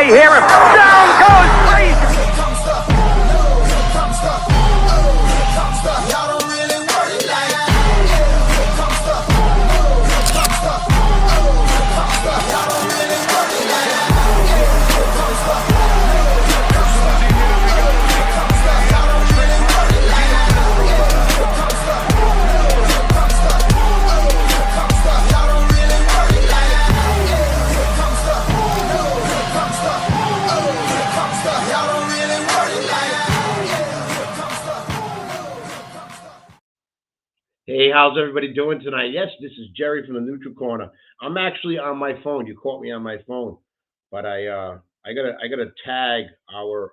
may hear him. Down goes Frazier. Hey, how's everybody doing tonight? Yes, this is Jerry from the Neutral Corner. I'm actually on my phone. You caught me on my phone, but I gotta tag our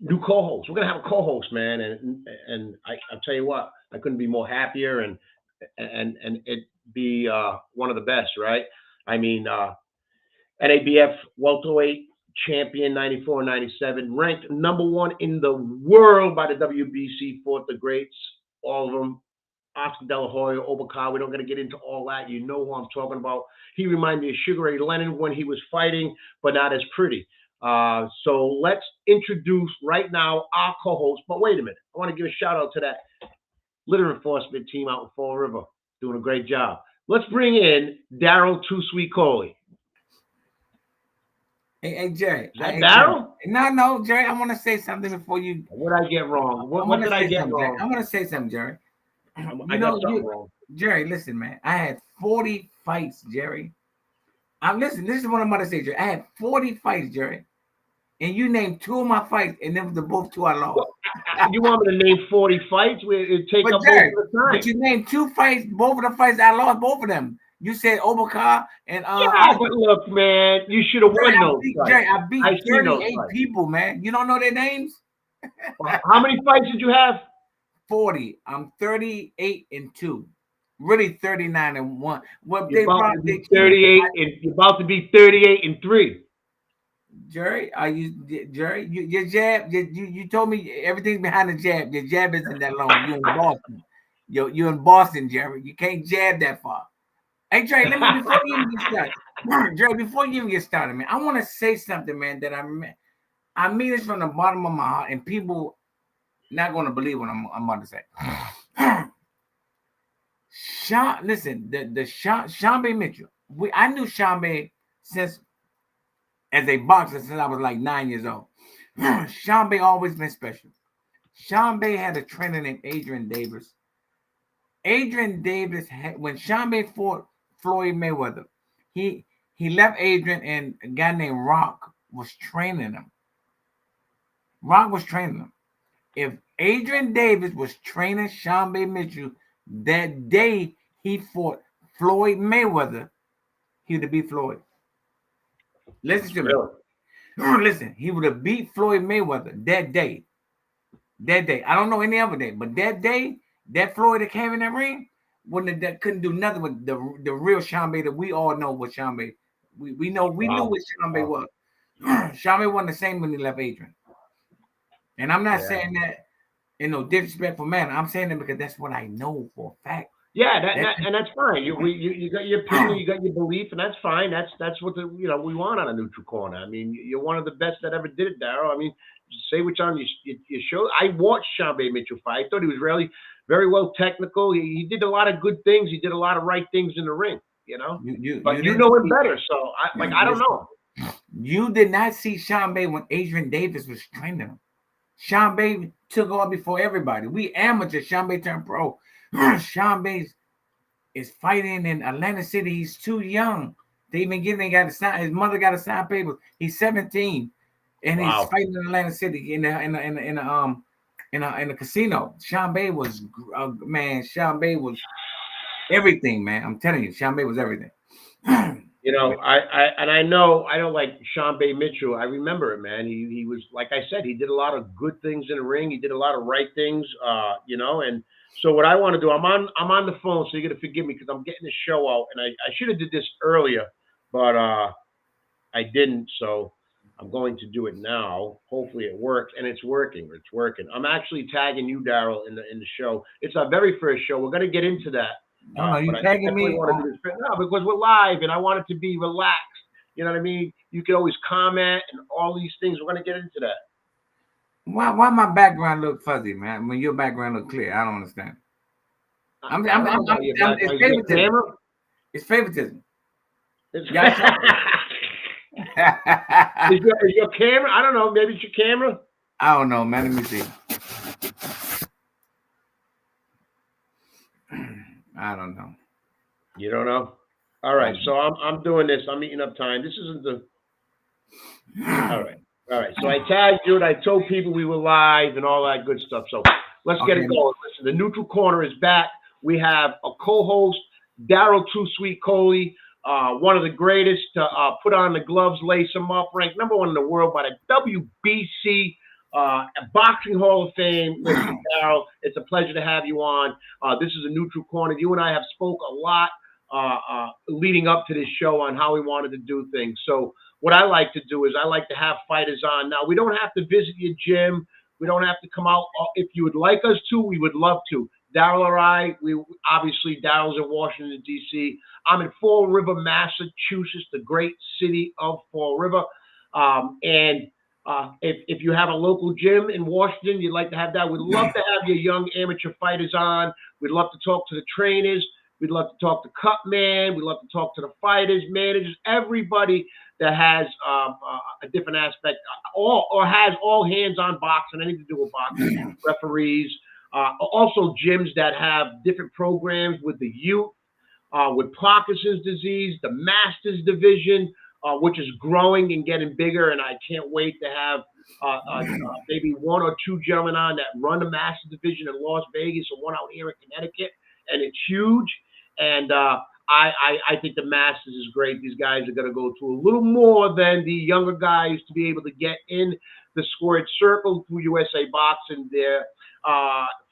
new co-host. We're gonna have a co-host, man, and I'll tell you what, I couldn't be more happier, and it be one of the best, right? I mean, NABF welterweight champion 94 97, ranked number one in the world by the WBC, fought the greats, all of them. Oscar De La Hoya, Obakar, we don't got to get into all that. You know who I'm talking about. He reminded me of Sugar Ray Leonard when he was fighting, but not as pretty. So let's introduce right now our co-host. But wait a minute. I want to give a shout out to that litter enforcement team out in Fall River. Doing a great job. Let's bring in Derrell Too Sweet Coley. Hey, Jerry. Is that Derrell? No, Jerry. I want to say something before you. What did I get wrong? What did I get wrong? I want to say something, Jerry. I got something wrong. Jerry, listen, man. I had 40 fights, Jerry. Listen, this is what I'm about to say, Jerry. I had 40 fights, Jerry. And you named two of my fights, and then the both two I lost. You want me to name 40 fights? It take up Jerry, both of the time. But you named two fights, both of the fights I lost, both of them. You said Obakar and yeah, but look, man, you should have won those fights. Jerry, I beat 38 people, man. You don't know their names? How many fights did you have? 40. I'm 38-2. Really 39-1. Well, you're about to be 38 and you're about to be 38-3. Jerry, Jerry? Your jab, you told me everything's behind the jab. Your jab isn't that long. You're in Boston. You're in Boston, Jerry. You can't jab that far. Hey, Jerry, before you even get started, Jerry, before you even get started, man, I want to say something, man, that I mean this from the bottom of my heart, and people not going to believe what I'm about to say. Shambe Mitchell. I knew Shambe as a boxer since I was like 9 years old. Shambe always been special. Shambe had a trainer named Adrian Davis. Adrian Davis when Shambe fought Floyd Mayweather, he left Adrian, and a guy named Rock was training him. If Adrian Davis was training Shambe Mitchell that day he fought Floyd Mayweather, he would have beat Floyd. Listen to me. Listen, he would have beat Floyd Mayweather that day. I don't know any other day, but that day, that Floyd that came in that ring, that couldn't do nothing with the real Shambe that we all know what Shambe. We knew what Shambe was. Shambe wasn't the same when he left Adrian. And I'm not saying that in no disrespectful manner. I'm saying that because that's what I know for a fact. Yeah, and that's fine. You got your opinion, you got your belief, and that's fine. That's what we want on a Neutral Corner. I mean, you're one of the best that ever did it, Derrell. I mean, say what's on your show. I watched Shambe Mitchell fight. I thought he was really very well technical. He did a lot of good things. He did a lot of right things in the ring. But you know him better. So I don't know. You did not see Shambe when Adrian Davis was training him. Shambe took on before everybody. We amateur. Shambe turned pro. Shambe is fighting in Atlantic City. He's too young. They even got to sign. His mother got to sign papers. He's 17, and he's fighting in Atlantic City in a casino. Shambe was Shambe was everything, man. I'm telling you, Shambe was everything. I know I don't like Shambe Mitchell. I remember it, man. He was, like I said, he did a lot of good things in the ring. He did a lot of right things, and so what I want to do, I'm on the phone, so you're gonna forgive me because I'm getting the show out, and I should have did this earlier, but I didn't, so I'm going to do it now. Hopefully it works, and it's working. I'm actually tagging you, Derrell, in the show. It's our very first show. We're gonna get into that. No, you But I tagging definitely me want to on. do this. No, because we're live and I want it to be relaxed. You know what I mean? You can always comment and all these things. We're going to get into that. Why my background look fuzzy, man? When your background look clear, I don't understand. I don't know about your It's background. Is your favoritism. camera? It's favoritism. Is, Y'all try- is your camera? I don't know. Maybe it's your camera. I don't know, man. Let me see. I don't know. You don't know? All right. So I'm doing this. I'm eating up time. This isn't the. All right. All right. So I tagged you and I told people we were live and all that good stuff. So let's get it going. Listen, the neutral corner is back. We have a co-host, Derrell Too Sweet Coley, one of the greatest to put on the gloves, lace them up, ranked number one in the world by the WBC Boxing Hall of Fame. Listen, Derrell, it's a pleasure to have you on. This is a neutral corner. You and I have spoke a lot leading up to this show on how we wanted to do things. So what I like to do is I like to have fighters on. Now, we don't have to visit your gym. We don't have to come out. If you would like us to, we would love to. Derrell or I, obviously Derrell's in Washington, D.C. I'm in Fall River, Massachusetts, the great city of Fall River. If you have a local gym in Washington, you'd like to have that, we'd love to have your young amateur fighters on. We'd love to talk to the trainers. We'd love to talk to Cut Man. We'd love to talk to the fighters, managers, everybody that has a different aspect, or has all hands on boxing, anything to do with boxing, referees. Also gyms that have different programs with the youth, with Parkinson's disease, the Masters division, which is growing and getting bigger. And I can't wait to have maybe one or two gentlemen on that run the Masters division in Las Vegas and one out here in Connecticut. And it's huge. And I think the Masters is great. These guys are going to go to a little more than the younger guys to be able to get in the squared circle through USA Boxing. Their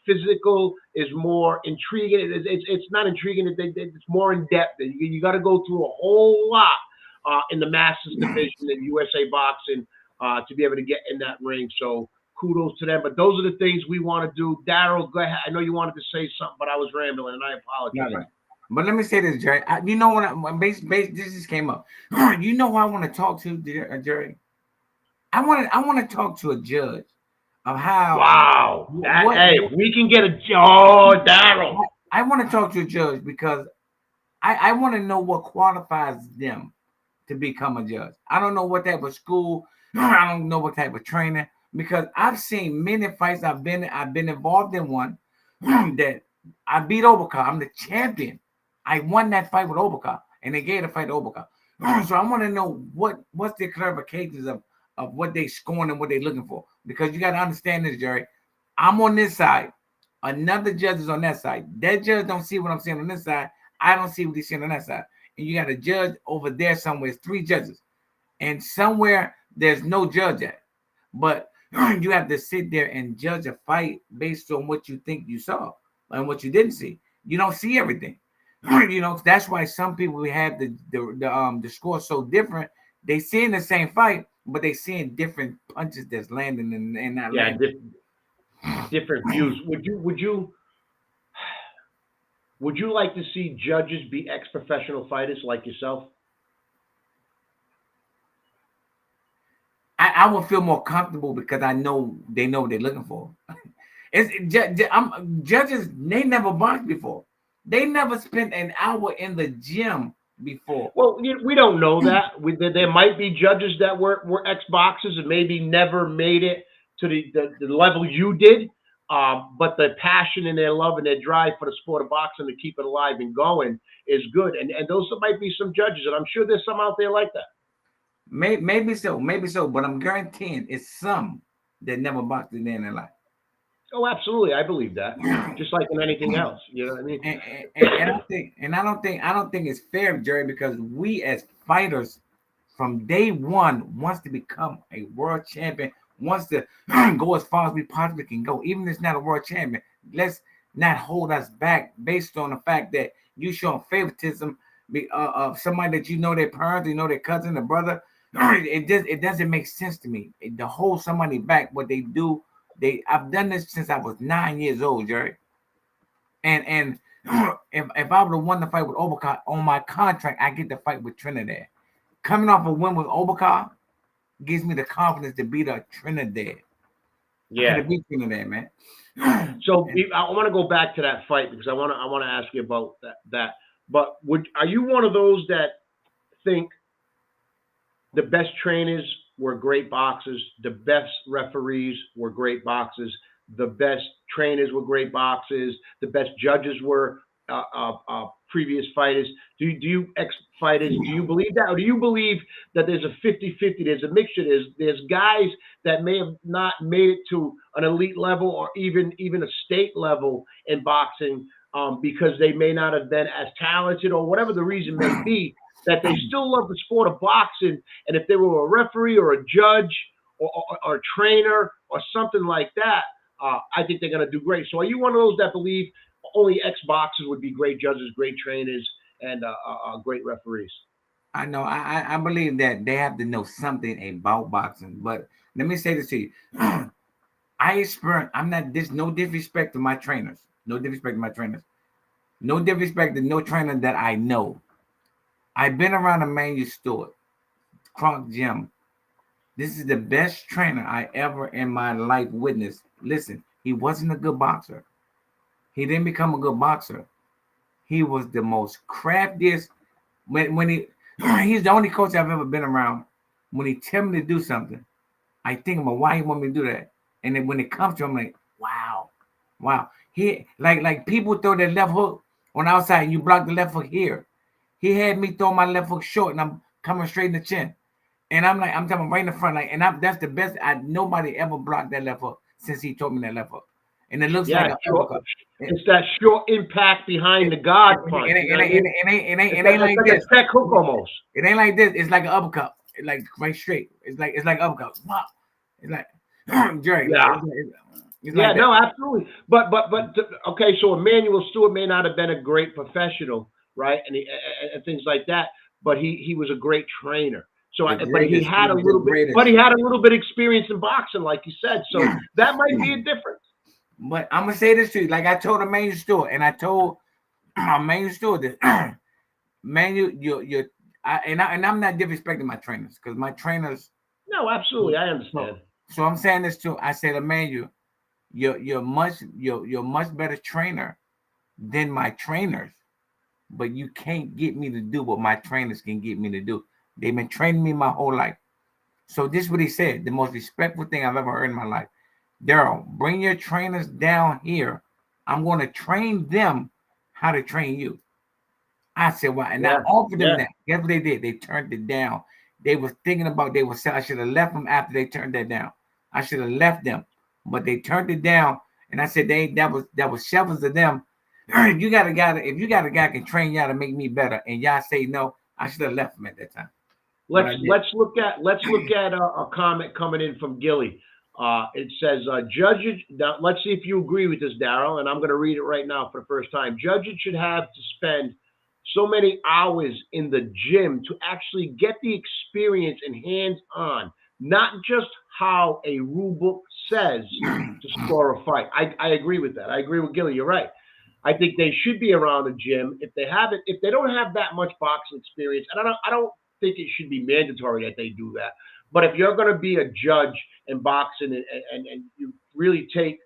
physical is more intriguing. It's not intriguing. It's more in depth. You got to go through a whole lot in the Masters division in USA Boxing to be able to get in that ring. So kudos to them. But those are the things we want to do. Derrell, go ahead. I know you wanted to say something, but I was rambling, and I apologize. Right. But let me say this, Jerry. You know when this just came up. You know who I want to talk to, Jerry? I want to talk to a judge of how. Wow. Hey, we can get Derrell. I want to talk to a judge because I want to know what qualifies them to become a judge. I don't know what type of school. I don't know what type of training, because I've seen many fights. I've been involved in one that I beat Oberka. I'm the champion. I won that fight with Oberka, and they gave the fight to Oberka. So I want to know what's the clarifications of what they scoring and what they're looking for. Because you got to understand this, Jerry. I'm on this side. Another judge is on that side. That judge don't see what I'm seeing on this side. I don't see what he's seeing on that side. And you got a judge over there somewhere. It's 3 judges. And somewhere there's no judge at. But you have to sit there and judge a fight based on what you think you saw and what you didn't see. You don't see everything. You know, that's why some people have the score so different. They seeing the same fight, but they seeing different punches that's landing and not landing. Different views. Would you like to see judges be ex-professional fighters like yourself? I would feel more comfortable because I know they know what they're looking for. Judges, they never boxed before. They never spent an hour in the gym before. Well, we don't know that. There might be judges that were ex-boxers and maybe never made it to the level you did. But the passion and their love and their drive for the sport of boxing to keep it alive and going is good. And those might be some judges, and I'm sure there's some out there like that. Maybe so, but I'm guaranteeing it's some that never boxed in their life. Oh, absolutely, I believe that. Just like in anything else, you know what I mean. And I don't think it's fair, Jerry, because we as fighters from day one wants to become a world champion, wants to go as far as we possibly can go, even if it's not a world champion. Let's not hold us back based on the fact that you show favoritism of somebody that you know their parents, you know their cousin, their brother. It doesn't make sense to me to hold somebody back. What they do, I've done this since I was 9 years old, Jerry. And if I would have won the fight with Obaka on my contract, I get the fight with Trinidad. Coming off a win with Obaka gives me the confidence to beat a Trinidad. I could have beat Trinidad, man. So I want to go back to that fight because I want to ask you about that. But are you one of those that think the best trainers were great boxers, the best referees were great boxers, the best trainers were great boxers, the best judges were previous fighters? Do you ex-fighters, do you believe that? Or do you believe that there's a 50-50, there's a mixture, there's guys that may have not made it to an elite level or even a state level in boxing because they may not have been as talented or whatever the reason may be, that they still love the sport of boxing, and if they were a referee or a judge or a trainer or something like that, I think they're going to do great. So are you one of those that believe only ex-boxers would be great judges, great trainers, and great referees? I know. I believe that they have to know something about boxing. But let me say this to you. I experience, I'm not this, no disrespect to my trainers. No disrespect to my trainers. No disrespect to no trainer that I know. I've been around Emmanuel Stewart, Kronk Gym. This is the best trainer I ever in my life witnessed. Listen, he wasn't a good boxer. He didn't become a good boxer. He was the most craftiest. When he's the only coach I've ever been around. When he tell me to do something, I think about why he want me to do that. And then when it comes to him, I'm like, wow. He like people throw their left hook on the outside and you block the left hook here. He had me throw my left hook short and I'm coming straight in the chin. And I'm talking right in the front, that's the best. Nobody ever blocked that left hook since he told me that left hook. And it looks like it's that short impact behind the guard punch. It ain't like this. A tech hook almost. It ain't like this. It's like an uppercut. It's like right straight. It's like uppercut. It's like Jerry. Yeah, no, absolutely. But okay, so Emmanuel Stewart may not have been a great professional, right? And things like that, but he was a great trainer. So, but he had a little bit of experience in boxing, like you said. So that might be a difference. But I'm gonna say this to you, like I told Emmanuel Stewart, and I told Emmanuel Stewart that, Emmanuel, I'm not disrespecting my trainers because my trainers. No, absolutely, I understand. So I'm saying this too. I said, Emmanuel, you're much better trainer than my trainers, but you can't get me to do what my trainers can get me to do. They've been training me my whole life. So this is what he said, the most respectful thing I've ever heard in my life. Derrell, bring your trainers down here. I'm going to train them how to train you. I said, well, and I offered them that. Guess what they did? They turned it down. They were thinking about I should have left them after they turned that down. I should have left them, but they turned it down. And I said, that was shovels to them. If you got a guy that can train y'all to make me better, and y'all say no, I should have left them at that time. Let's look at a comment coming in from Gilly. It says, judges, now let's see if you agree with this, Derrell, and I'm going to read it right now for the first time. Judges should have to spend so many hours in the gym to actually get the experience and hands-on, not just how a rule book says to score a fight. I agree with that. I agree with Gilly. You're right. I think they should be around a gym. If they don't have that much boxing experience, and I don't think it should be mandatory that they do that. But if you're going to be a judge in boxing and you really take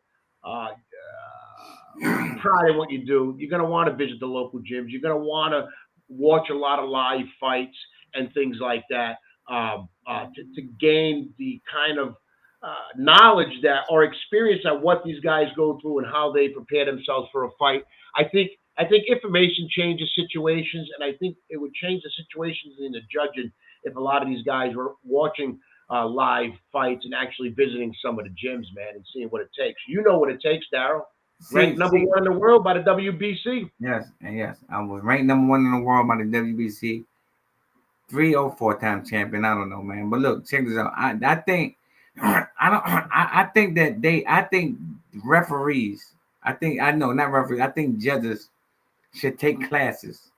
pride in what you do, you're going to want to visit the local gyms. You're going to want to watch a lot of live fights and things like that to gain the kind of knowledge that or experience that what these guys go through and how they prepare themselves for a fight. I think information changes situations, and I think it would change the situations in the judging if a lot of these guys were watching live fights and actually visiting some of the gyms, man, and seeing what it takes. You know what it takes, Derrell. Ranked number one in the world by the WBC. Yes. I was ranked number one in the world by the WBC. 3 or 4-time champion. I don't know, man. But look, check this out. I think referees. Not referees. I think judges should take classes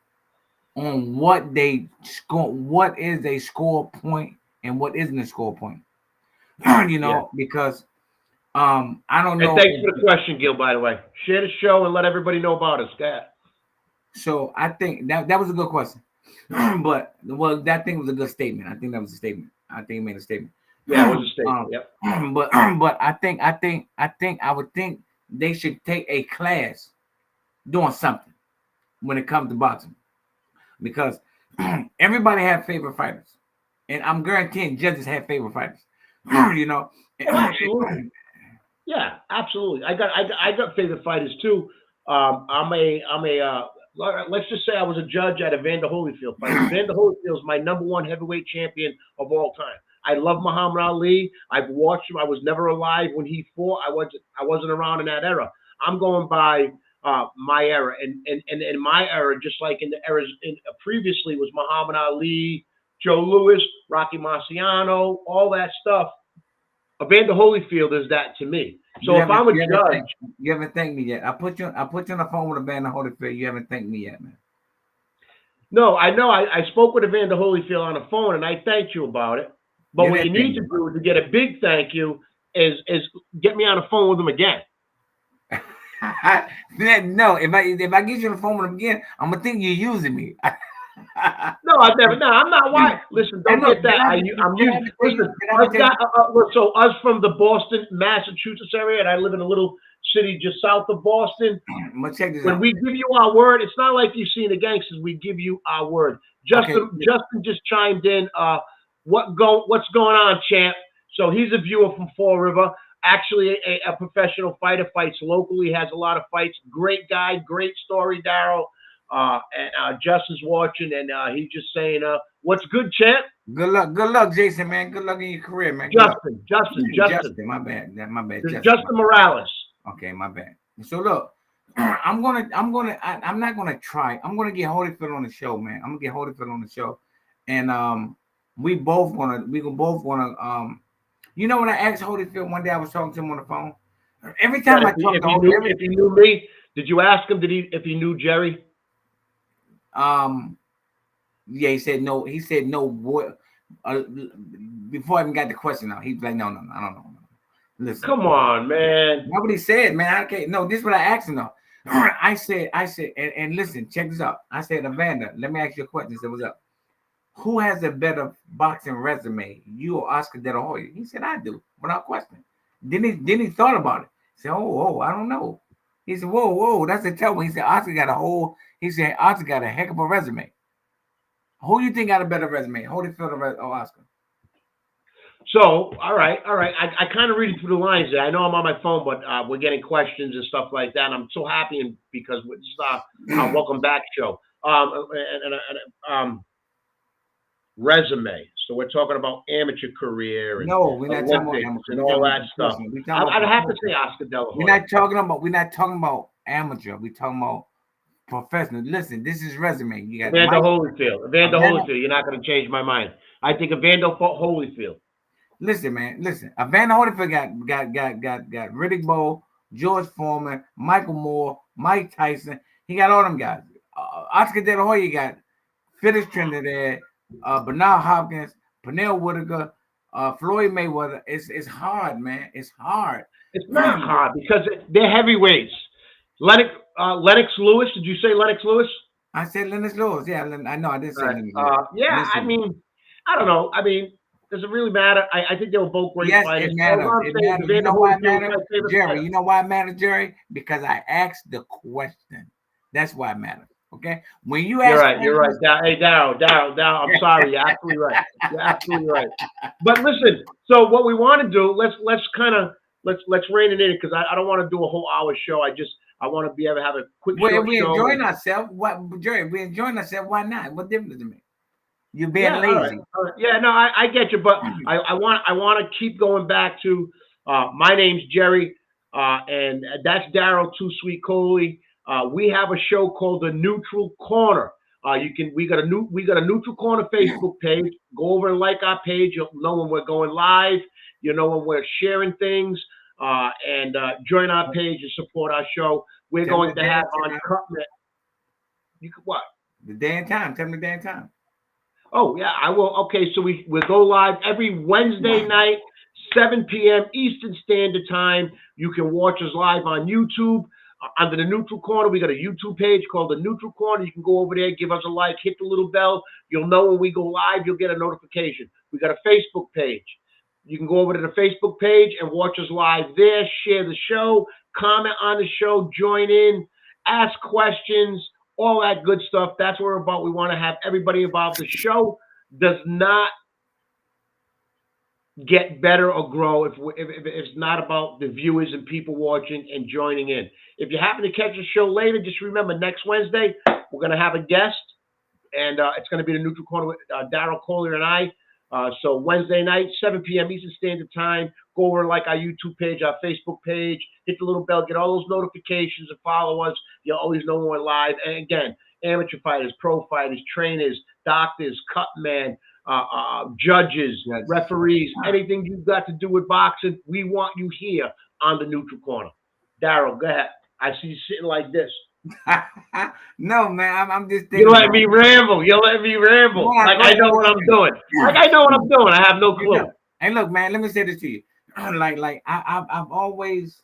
on what they score, what is a score point and what isn't a score point. Because I don't know. And thanks for the question, Gil, by the way. Share the show and let everybody know about us. Go ahead. So I think that was a good question. But well, that thing was a good statement. I think that was a statement. I think he made a statement. Yeah, it was a statement. Yep. But I would think they should take a class doing something when it comes to boxing, because everybody have favorite fighters, and I'm guaranteeing judges have favorite fighters. You know. Oh, absolutely. Yeah, absolutely. I got favorite fighters too. Let's just say I was a judge at Evander Holyfield fight. Evander Holyfield is my #1 heavyweight champion of all time. I love Muhammad Ali. I've watched him. I was never alive when he fought. I wasn't around in that era. I'm going by my era, and in my era, just like in the eras previously, was Muhammad Ali, Joe Louis, Rocky Marciano, all that stuff. Evander Holyfield is that to me. So if I'm a judge, you haven't thanked me yet. I put you on the phone with Evander Holyfield. You haven't thanked me yet, man. no, I know I spoke with Evander Holyfield on the phone, and I thanked you about it. But what you need to do to get a big thank you is get me on the phone with him again. No, if I get you on the phone with him again, I'm gonna think you're using me. No, I've never. No, I'm not. Why? Listen, don't get that. I'm using. Listen, so us from the Boston, Massachusetts area, and I live in a little city just south of Boston. When we give you our word, it's not like you've seen the gangsters. We give you our word. Justin just chimed in. What's going on, champ? So he's a viewer from Fall River. Actually, a professional fighter, fights locally, has a lot of fights. Great guy, great story, Derrell. And Justin's watching, and he's just saying, "What's good, champ?" Good luck, Jason, man. Good luck in your career, man. Justin. My bad. Justin Morales. Okay, my bad. So look, I'm not gonna try. I'm gonna get Holyfield on the show, man. I'm gonna get Holyfield on the show, and we both wanna. You know, when I asked Holyfield one day, I was talking to him on the phone. Every time I talk to him, if he knew me, did you ask him? If he knew Jerry? Yeah, he said no. He said no. What? Before I even got the question out, he's like, no, I don't know. Listen, come on, man. Nobody said, man. I can't. No, this is what I asked him though. I said, and listen, check this out. I said, Evander, let me ask you a question. He said, what's up? Who has a better boxing resume, you or Oscar De La Hoya? He said, I do, without question. Then he thought about it. He said, oh, I don't know. He said, whoa, that's a tough one. He said, Oscar got a heck of a resume. Who you think got a better resume, Holyfield or Oscar? So, all right. I kind of read it through the lines there. I know I'm on my phone, but we're getting questions and stuff like that. And I'm so happy because this is our welcome back show. Resume. So we're talking about amateur career and we're not talking about amateur and all that stuff. I'd have to say Oscar De La Hoya. We're not talking about amateur. We're talking about professional. Listen, this is resume. You got Evander Holyfield. Holyfield. You're not going to change my mind. I think Evander Holyfield. Listen, man. Evander Holyfield got Riddick Bowe, George Foreman, Michael Moore, Mike Tyson. He got all them guys. Oscar De La Hoya got Phyllis Trinidad, Bernard Hopkins, Pernell Whitaker, Floyd Mayweather. It's hard, man. It's hard. It's not hard because they're heavyweights. Lennox Lewis. Did you say Lennox Lewis? I said Lennox Lewis. Yeah, I know. I did say Lennox Lewis. Yeah, I mean, I don't know. I mean, does it really matter? I think they were both great fighters. It matters. You know why it matters, Jerry? You know why it matters, Jerry? Because I asked the question. That's why it matters. Okay, when you ask, you're right. Hey, Derrell, I'm sorry. You're absolutely right. But listen, so what we want to do, let's rein it in because I don't want to do a whole hour show. I want to be able to have a quick show. We're enjoying ourselves. What, Jerry? We're enjoying ourselves. Why not? What difference does it make? You're being lazy. All right. Yeah, no, I get you, but I want to keep going back to my name's Jerry, and that's Derrell Too Sweet Coley. We have a show called The Neutral Corner. We got a Neutral Corner Facebook page. Go over and like our page. You'll know when we're going live. You know when we're sharing things. And join our page and support our show. We're going to have on Cutman. You could what? The day and time. Tell me the day and time. Oh yeah, I will. Okay, so we'll go live every Wednesday night, 7 p.m. Eastern Standard Time. You can watch us live on YouTube. Under the Neutral Corner, we got a YouTube page called the Neutral Corner. You can go over there, give us a like, hit the little bell. You'll know when we go live. You'll get a notification. We got a Facebook page. You can go over to the Facebook page and watch us live there. Share the show, comment on the show, join in, ask questions, all that good stuff. That's what we're about. We want to have everybody involved. The show does not get better or grow if it's not about the viewers and people watching and joining in. If you happen to catch the show later, just remember next Wednesday, we're going to have a guest, and it's going to be the Neutral Corner with Derrell, Coley, and I. So Wednesday night, 7 p.m. Eastern Standard Time, go over like our YouTube page, our Facebook page, hit the little bell, get all those notifications and follow us. You'll always know when we're live. And again, amateur fighters, pro fighters, trainers, doctors, cut men, judges, referees, anything you've got to do with boxing, we want you here on the Neutral Corner. Derrell, go ahead. I see you sitting like this. No, man, I'm just thinking. You let me ramble. You let me ramble. Like I know what I'm doing. Like I know what I'm doing. I have no clue. And look, man, let me say this to you. I've always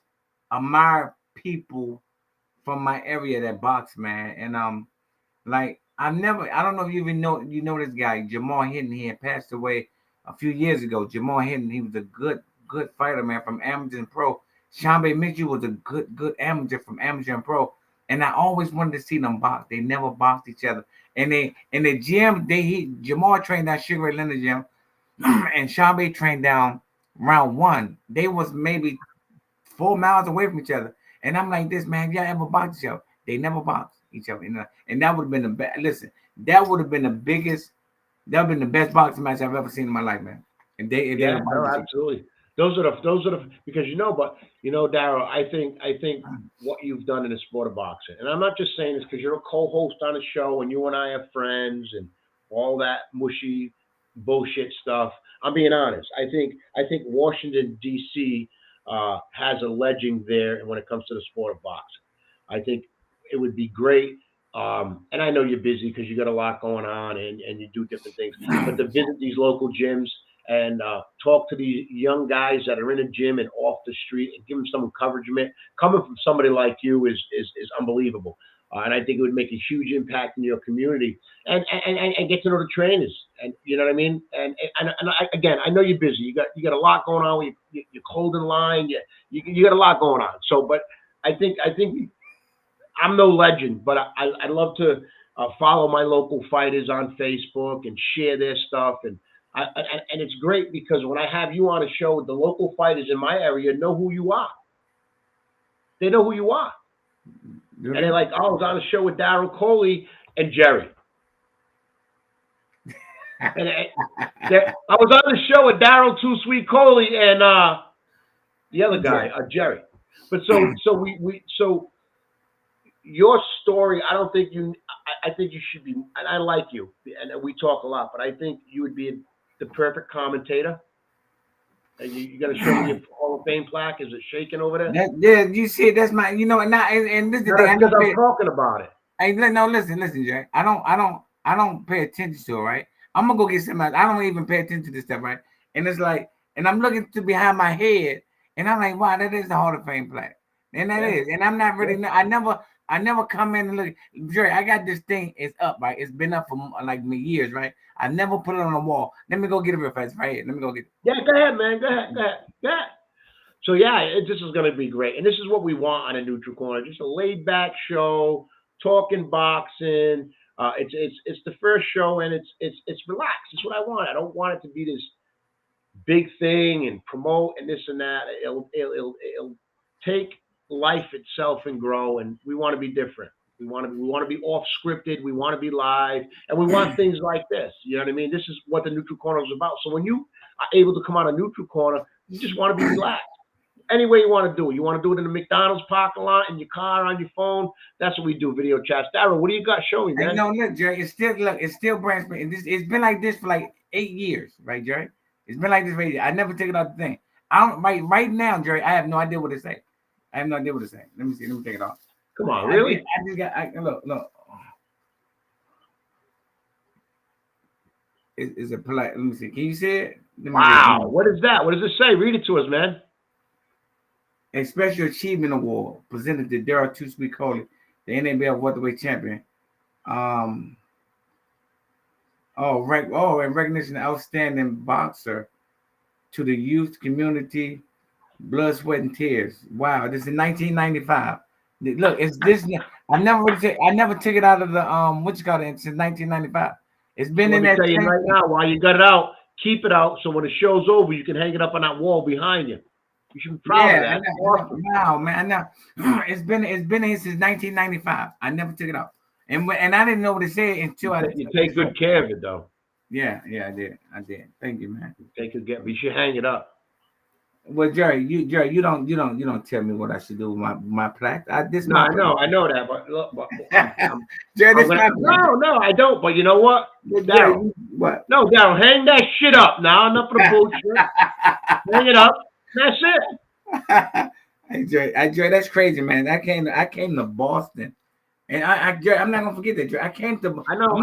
admired people from my area that box, man. And I don't know if you even know this guy, Jamal Hinton. He had passed away a few years ago. Jamal Hinton, he was a good fighter, man, from amateur and pro. Shambe Mitchell was a good amateur from amateur and pro. And I always wanted to see them box. They never boxed each other. And in the gym, Jamal trained down Sugar Ray Leonard gym, and Shambe trained down round one. They was maybe 4 miles away from each other. And I'm like, this man, y'all ever boxed each other? They never boxed each other. And that would have been the best. Listen, that would have been the biggest. That would have been the best boxing match I've ever seen in my life, man. And they absolutely. Those are the because Derrell, I think what you've done in the sport of boxing, and I'm not just saying this because you're a co-host on a show and you and I are friends and all that mushy bullshit stuff. I'm being honest. I think Washington D.C. Has a legend there when it comes to the sport of boxing. I think it would be great. And I know you're busy because you got a lot going on and you do different things, but to visit these local gyms and talk to these young guys that are in a gym and off the street and give them some encouragement coming from somebody like you is unbelievable. And I think it would make a huge impact in your community and get to know the trainers. And you know what I mean? And again, I know you're busy. You got a lot going on. You're clothing line. You got a lot going on. So, but I think I'm no legend, but I love to follow my local fighters on Facebook and share their stuff. And it's great because when I have you on a show, the local fighters in my area know who you are. They know who you are. And they're like, oh, I was on a show with Derrell, Coley, and Jerry. And I was on the show with Derrell, Too Sweet Coley, and the other guy, Jerry. But so your story, I think you should be, and I like you, and we talk a lot, but I think you would be the perfect commentator. And you got to show me your Hall of Fame plaque. Is it shaking over there? You see, that's my, and this is the thing. Because I'm talking about it. Hey, no, listen, Jay. I don't pay attention to it, right? I'm gonna go get somebody. I don't even pay attention to this stuff, right? And it's like, and I'm looking to behind my head, and I'm like, wow, that is the Hall of Fame plaque, and that is. And I'm not really. I never come in and look. Jerry, I got this thing. It's up, right? It's been up for like years, right? I never put it on the wall. Let me go get it real fast, right here. Let me go get it. Yeah, go ahead, man. Go ahead. So this is going to be great, and this is what we want on a Neutral Corner. Just a laid-back show, talking boxing. It's the first show, and it's relaxed. It's what I want. I don't want it to be this big thing and promote and this and that. It'll take life itself and grow, and we want to be different. We want to be off scripted. We want to be live, and we want things like this. You know what I mean? This is what the Neutral Corner is about. So when you are able to come on a Neutral Corner, you just want to be relaxed. Any way you want to do it. You want to do it in the McDonald's parking lot, in your car, on your phone. That's what we do, video chats. Derrell, what do you got showing, man? No, look, Jerry, it's still brand spanking. It's been like this for like 8 years, right, Jerry? It's been like this for 8 years. I never take it off the thing. I don't right now, Jerry. I have no idea what to say. I have no idea what to say. Let me see. Let me take it off. Come on, really? I just got. Look. It's a polite. Let me see. Can you see it? Wow. What is that? What does it say? Read it to us, man. A Special Achievement Award presented to Derrell Too Sweet Coley, the NABL welterweight champion. And recognition of outstanding boxer to the youth community, blood, sweat, and tears. Wow, this is 1995. Look, it's this. I never took it out of the what you call it since 1995. It's been Let in me that. tell you right now, while you got it out, keep it out so when the show's over, you can hang it up on that wall behind you. You should be proud of that. Wow, man. Now it's been here since 1995. I never took it out, and I didn't know what it said until You take good care of it, though. Yeah, I did. Thank you, man. Take good care. You should hang it up. Well, Jerry, you don't tell me what I should do with my plaque. I know that, but look, Jerry, no, I don't. But you know what, Darrell? What? No, Darrell, hang that shit up now. Enough of the bullshit. Hang it up. That's it. Hey, Jerry, that's crazy, man. I came to Boston, and Jerry, I'm not gonna forget that, Jerry. I came to. I know.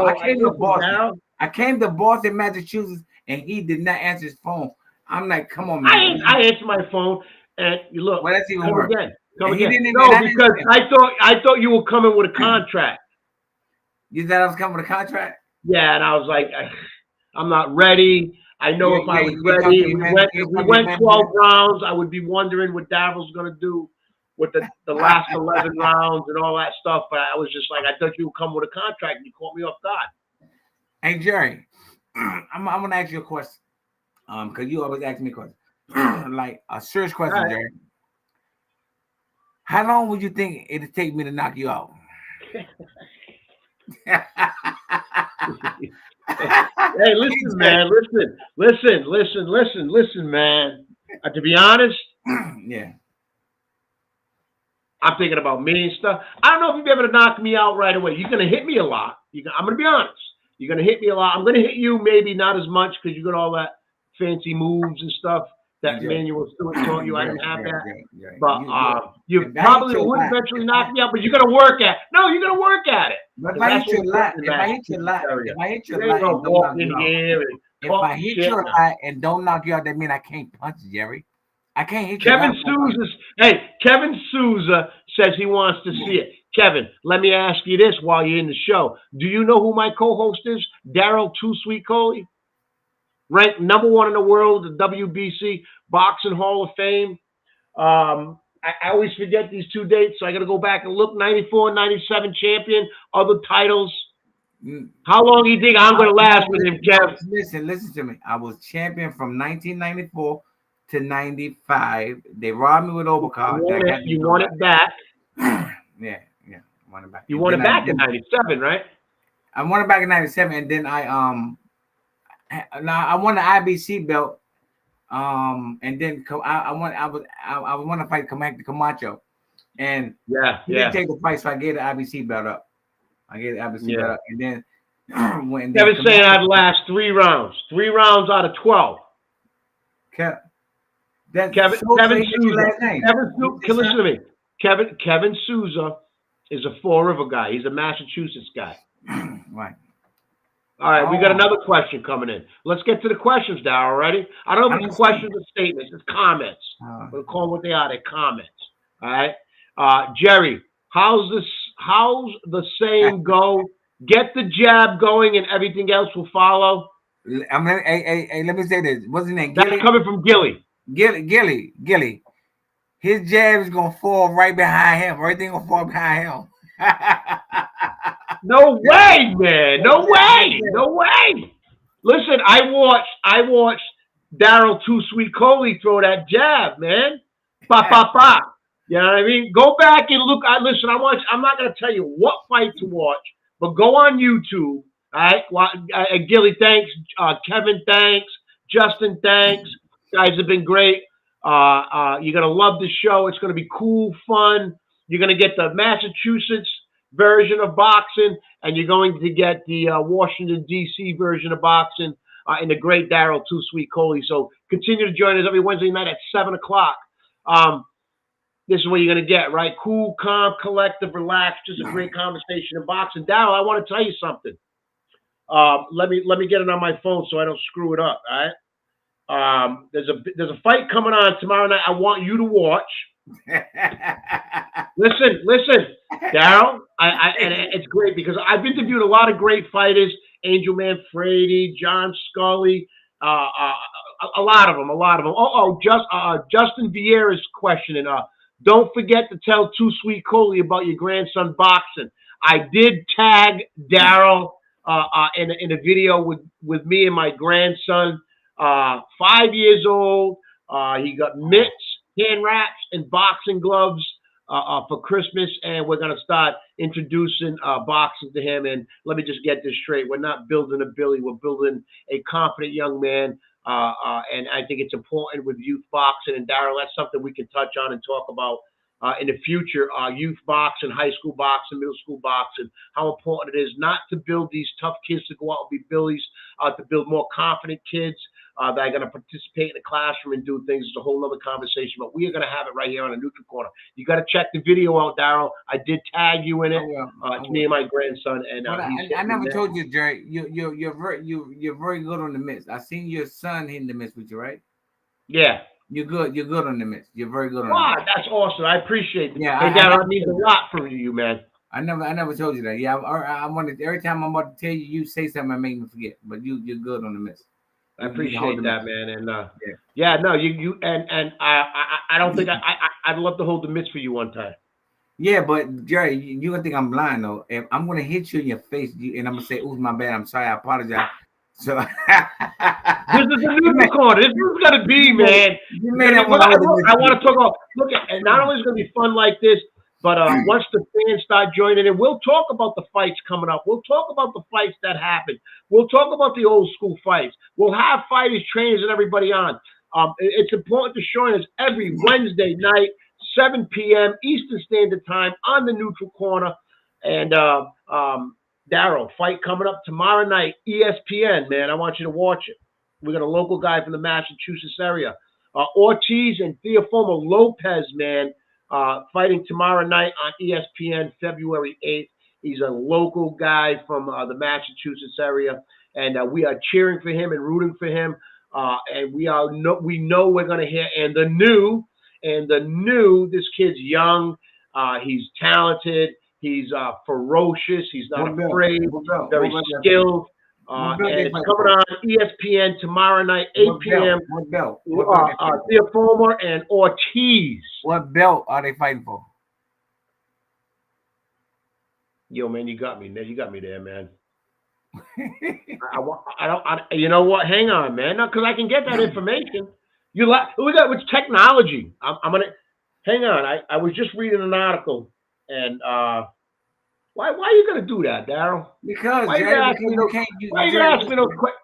I came to Boston. Darrell. I came to Boston, Massachusetts, and he did not answer his phone. I'm like, come on, man. I answered my phone, and you look. Well, that's even worse. Come again. No, because I thought you were coming with a contract. You thought I was coming with a contract? Yeah, and I was like, I'm not ready. I know if I was ready, if we went 12 rounds, I would be wondering what Darrell's going to do with the last 11 rounds and all that stuff. But I was just like, I thought you would come with a contract, and you caught me off guard. Hey, Jerry, I'm going to ask you a question. Because you always ask me questions. Like a serious question, right. Jerry. How long would you think it'd take me to knock you out? Hey, listen, man. Listen, man. To be honest, yeah. I'm thinking about me and stuff. I don't know if you'll be able to knock me out right away. You're going to hit me a lot. I'm going to be honest. You're going to hit me a lot. I'm going to hit you maybe not as much because you got all that fancy moves and stuff that Manuel Stewart taught you. I didn't have that. But you probably would eventually knock me out, but you're going to work at it. No, you're going to work at it. But if I hit your lat and don't knock you out, that means I can't punch, Jerry. I can't hit Kevin Souza says he wants to see it. Kevin, let me ask you this while you're in the show. Do you know who my co-host is? Derrell Too Sweet Coley? Ranked number 1 in the world, the WBC Boxing Hall of Fame. I always forget these two dates, so I got to go back and look. 94, 97 champion, other titles. How long do you think I'm going to last with him, Kev? Listen to me. I was champion from 1994 to 95. They robbed me with overcard. You want it back. Yeah, want it back. You want it back in 97, right? I won it back in 97, and then I won the IBC belt, and then I want to fight Camacho, and he didn't take the fight, so I gave the IBC belt up. Belt up, and then Kevin's saying I'd last 3 rounds, 3 rounds out of 12. Kevin Souza. Listen to me. Kevin Souza is a Fall River guy. He's a Massachusetts guy. Right. All right, we got another question coming in. Let's get to the questions, Darrell, already? I don't know if it's questions or statements. It's comments. We'll call them what they are. They're comments. All right? Jerry, how's the saying go? Get the jab going and everything else will follow. Let me say this. What's his name? That's coming from Gilly. Gilly. His jab is going to fall right behind him. Everything going to fall behind him. No way, man. No way. Listen, I watched Derrell Too Sweet Coley throw that jab, man. Ba. You know what I mean? Go back and look. Listen, I'm not going to tell you what fight to watch, but go on YouTube. All right? Gilly, thanks. Kevin, thanks. Justin, thanks. Guys have been great. You're going to love the show. It's going to be cool, fun. You're going to get the Massachusetts version of boxing, and you're going to get the Washington, D.C. version of boxing in the great Derrell Too Sweet Coley. So continue to join us every Wednesday night at 7 o'clock. This is what you're going to get, right? Cool, calm, collective, relaxed, just a great conversation in boxing. Darrell, I want to tell you something. Let me get it on my phone so I don't screw it up, all right? There's a fight coming on tomorrow night. I want you to watch. Listen, Darrell. And it's great because I've interviewed a lot of great fighters: Angel Manfredi, John Scully, a lot of them. Justin Vieira's questioning. Don't forget to tell Too Sweet Coley about your grandson boxing. I did tag Darrell in a video with me and my grandson, 5 years old. He got mitts, hand wraps, and boxing gloves for Christmas, and we're gonna start introducing boxing to him. And let me just get this straight: we're not building a Billy, we're building a confident young man. And I think it's important with youth boxing. And Darrell, that's something we can touch on and talk about in the future. Youth boxing, high school boxing, middle school boxing, how important it is not to build these tough kids to go out and be Billies, to build more confident kids that are going to participate in the classroom and do things. It's a whole other conversation, but we are going to have it right here on the Neutral Corner. You got to check the video out, Darrell. I did tag you in it. It's me and my grandson, and I never told you, Jerry. You're very good on the mitts. I seen your son hitting the mitts with you, right? Yeah. You're good. You're good on the mitts. You're very good on. Wow, that's awesome. I appreciate it. Yeah, hey, Darrell, that means a lot from you, man. I never told you that. Yeah, I wanted every time I'm about to tell you, you say something and make me forget. But you're good on the mitts. I appreciate that, man. And no, you and I don't think I'd love to hold the mitts for you one time. Yeah, but Jerry, you're gonna think I'm blind though. If I'm gonna hit you in your face, and I'm gonna say, "Ooh, my bad. I'm sorry. I apologize." So this is a Neutral Corner. This is gonna be, man. I want to talk about. Look, and not only is it gonna be fun like this, but once the fans start joining in, we'll talk about the fights coming up. We'll talk about the fights that happened. We'll talk about the old school fights. We'll have fighters, trainers, and everybody on. It's important to join us every Wednesday night, 7 p.m. Eastern Standard Time on the Neutral Corner. And Darrell, fight coming up tomorrow night, ESPN, man. I want you to watch it. We got a local guy from the Massachusetts area. Ortiz and Teofimo Lopez, man, fighting tomorrow night on ESPN, February 8th. He's a local guy from the Massachusetts area, and we are cheering for him and rooting for him. And we know we're going to hear. And the new, this kid's young. He's talented. He's ferocious. He's not afraid. Very skilled. And it's coming on ESPN tomorrow night, 8 p.m. What belt? Teofimo and Ortiz. What belt are they fighting for? Yo, man, you got me, man. You got me there, man. You know what? Hang on, man. No, because I can get that information. We got with technology. I'm gonna hang on. I was just reading an article, and why are you gonna do that, Darrell? Because why you ask me those questions?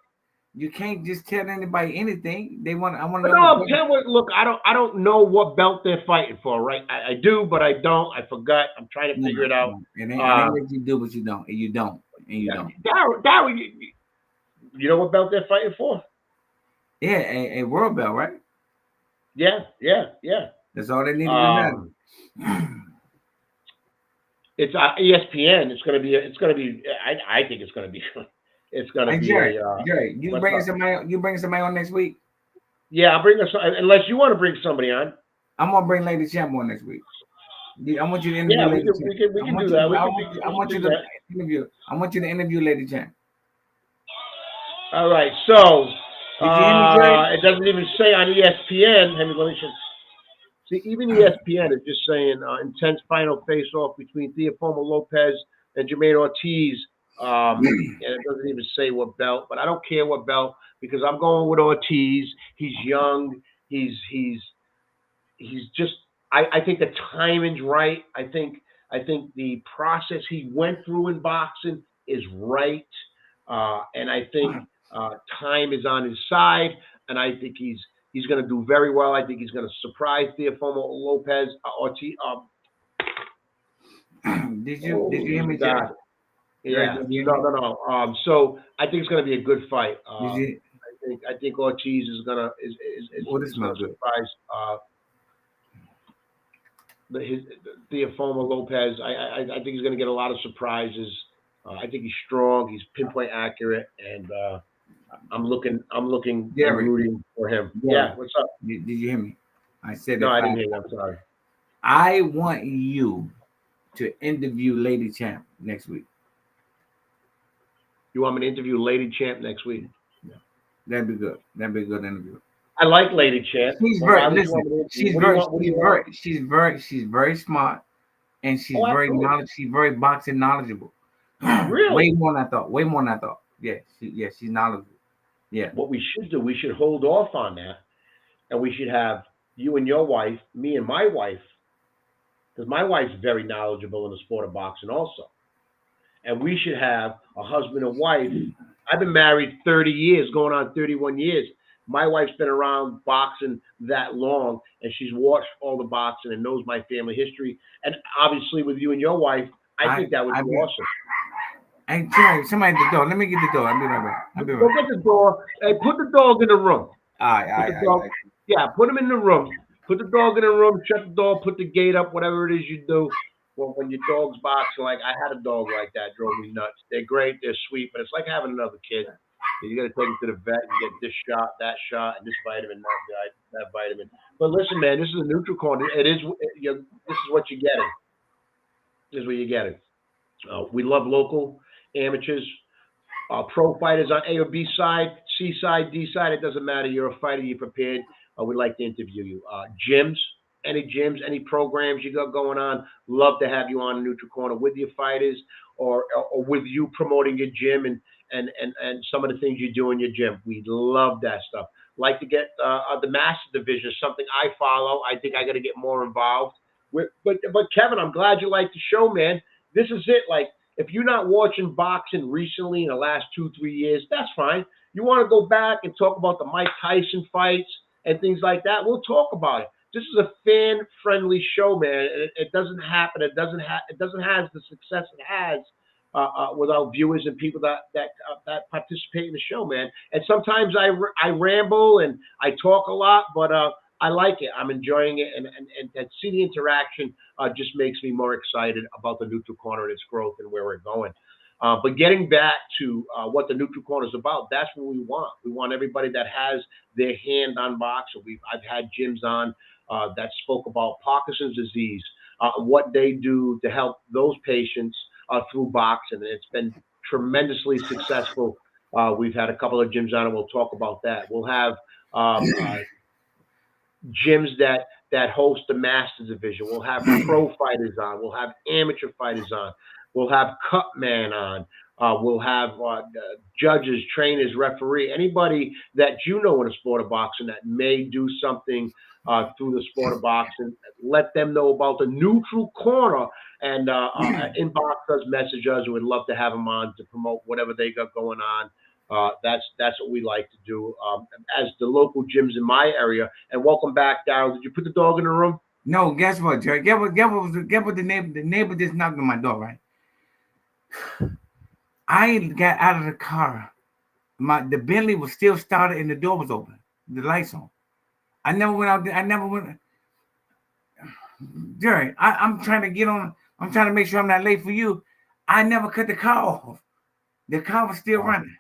You can't just tell anybody anything. They want. I want to know. No, look, I don't know what belt they're fighting for, right? I do, but I don't. I forgot. I'm trying to figure it out. And you do, but you don't. And you don't. Darrell, you know what belt they're fighting for? Yeah, a world belt, right? Yeah. That's all they need to know. It's ESPN. It's gonna be. I think it's gonna be. It's gonna be. Jerry, you bring somebody on next week. Yeah, I'll bring us. Unless you want to bring somebody on. I'm gonna bring Lady Champ on next week. I want you to interview Lady Champ. We can do that. I want you to interview. I want you to interview Lady Champ. All right. So it doesn't even say on ESPN. See, even ESPN is just saying intense final face-off between Teofimo Lopez and Jermaine Ortiz. And it doesn't even say what belt, but I don't care what belt because I'm going with Ortiz. He's young. He's just. I think the timing's right. I think the process he went through in boxing is right, and I think time is on his side. And I think he's going to do very well. I think he's going to surprise Teofimo Lopez. Ortiz. Did you hear me, Jack? Yeah, no. So I think it's going to be a good fight. I think Ortiz is going to surprise Teofimo Lopez. I think he's going to get a lot of surprises. I think he's strong. He's pinpoint accurate, and I'm looking and Derek, rooting for him. Derek, Yeah, what's up? did you hear me? I said No, that I didn't 5 hear you. times. I'm sorry. I want you to interview Lady Champ next week. You want me to interview Lady Champ next week? Yeah. That'd be good. That'd be a good interview. I like Lady Champ. She's Well, very why would you listen. want me to interview? She's What do you very, want? What do she's you want? very, she's very smart, and she's Oh, very absolutely. She's very boxing knowledgeable. Really? Way more than I thought. Way more than I thought. Yeah, she's knowledgeable. Yeah. What we should do, we should hold off on that, and we should have you and your wife, me and my wife, because my wife's very knowledgeable in the sport of boxing also. And we should have a husband and wife. I've been married 30 years, going on 31 years. My wife's been around boxing that long, and she's watched all the boxing and knows my family history. And obviously, with you and your wife, I think that would be awesome. Hey, Jerry, somebody at the door. Let me get the door. I'll be right back. I'll be Go right back. get the door. Hey, put the dog in the room. All Put the right, dog. Yeah, put him in the room. Put the dog in the room. Shut the door. Put the gate up. Whatever it is you do. Well, when your dog's boxing, like I had a dog like that, drove me nuts. They're great. They're sweet, but it's like having another kid. You got to take him to the vet and get this shot, and this vitamin, that vitamin. But listen, man, this is a neutral corner. It is. This is what you're getting. This is what you're getting. We love local amateurs. Pro fighters on A or B side, C side, D side, it doesn't matter. You're a fighter, you're prepared. We'd like to interview you. Gyms, any programs you got going on, love to have you on a neutral corner with your fighters or with you promoting your gym and some of the things you do in your gym. We love that stuff. Like to get the master division, something I follow. I think I got to get more involved. But Kevin, I'm glad you like the show, man. This is it. Like, if you're not watching boxing recently in the last 2-3 years, that's fine. You want to go back and talk about the Mike Tyson fights and things like that, we'll talk about it. This is a fan-friendly show, man. It doesn't happen. It doesn't have the success it has without viewers and people that participate in the show, man. And sometimes I ramble and I talk a lot, but I like it. I'm enjoying it, and see the interaction just makes me more excited about the Neutral Corner and its growth and where we're going. But getting back to what the Neutral Corner is about, that's what we want. We want everybody that has their hand on boxing. I've had gyms on that spoke about Parkinson's disease, what they do to help those patients through boxing, and it's been tremendously successful. We've had a couple of gyms on, and we'll talk about that. We'll have gyms that host the master division. We'll have pro fighters on. We'll have amateur fighters on. We'll have cut man on. We'll have judges, trainers, referee, anybody that you know in the sport of boxing that may do something through the sport of boxing. Let them know about the Neutral Corner, and inbox us, message us. We'd love to have them on to promote whatever they got going on. That's what we like to do as the local gyms in my area. And welcome back, Darrell. Did you put the dog in the room? No, guess what, Jerry? Get what the neighbor just knocked on my door, right? I got out of the car. The Bentley was still started and the door was open. The lights on. I never went out there. I never went. Jerry, I'm trying to get on. I'm trying to make sure I'm not late for you. I never cut the car off. The car was still running.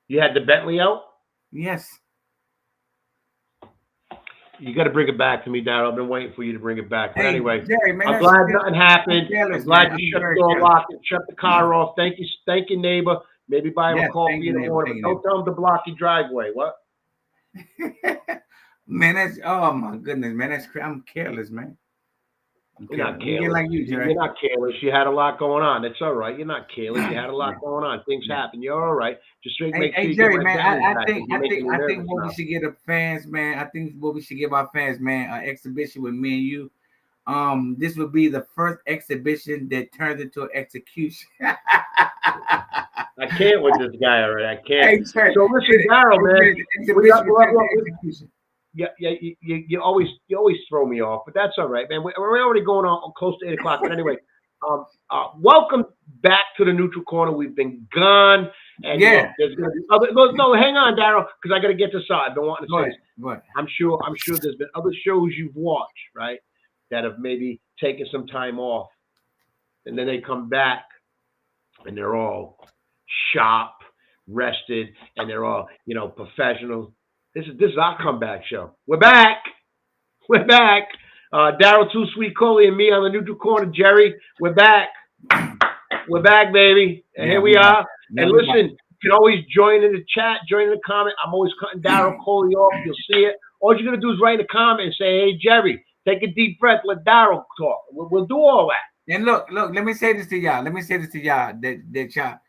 You had the Bentley out? Yes. You got to bring it back to me, Darrell. I've been waiting for you to bring it back. But anyway, Jerry, man, I'm glad nothing happened. I'm glad you shut the door locked and shut the car off. Thank you, neighbor. Maybe buy him a coffee in the morning. But don't tell him to block your driveway. What? Man, that's my goodness, man. I'm careless, man. You're not careless. Like you, Jerry. You're not careless. You had a lot going on. It's all right. You're not careless. You had a lot going on. Things happen. You're all right. Just make sure you Jerry, get man. I think what now. we should get our fans, man. I think what we should give our fans, man, an exhibition with me and you. This would be the first exhibition that turns into an execution. I can't with this guy already. I can't. Hey, Jerry, so listen, Darrell, man. Yeah, you always throw me off, but that's all right, man. We're already going on close to 8 o'clock. But anyway, welcome back to the Neutral Corner. We've been gone, and there's gonna be other. No, hang on, Darrell, because I got to get this out. I've been wanting to say this. I'm sure there's been other shows you've watched, right, that have maybe taken some time off, and then they come back, and they're all sharp, rested, and they're all, professional. This is our comeback show. We're back. We're back. Derrell, Too Sweet, Coley, and me on the neutral corner. Jerry, we're back. We're back, baby. And here we are. And listen, you can always join in the chat, join in the comment. I'm always cutting Derrell Coley off. You'll see it. All you're going to do is write in the comment and say, hey, Jerry, take a deep breath. Let Derrell talk. We'll do all that. And look, let me say this to y'all. That y'all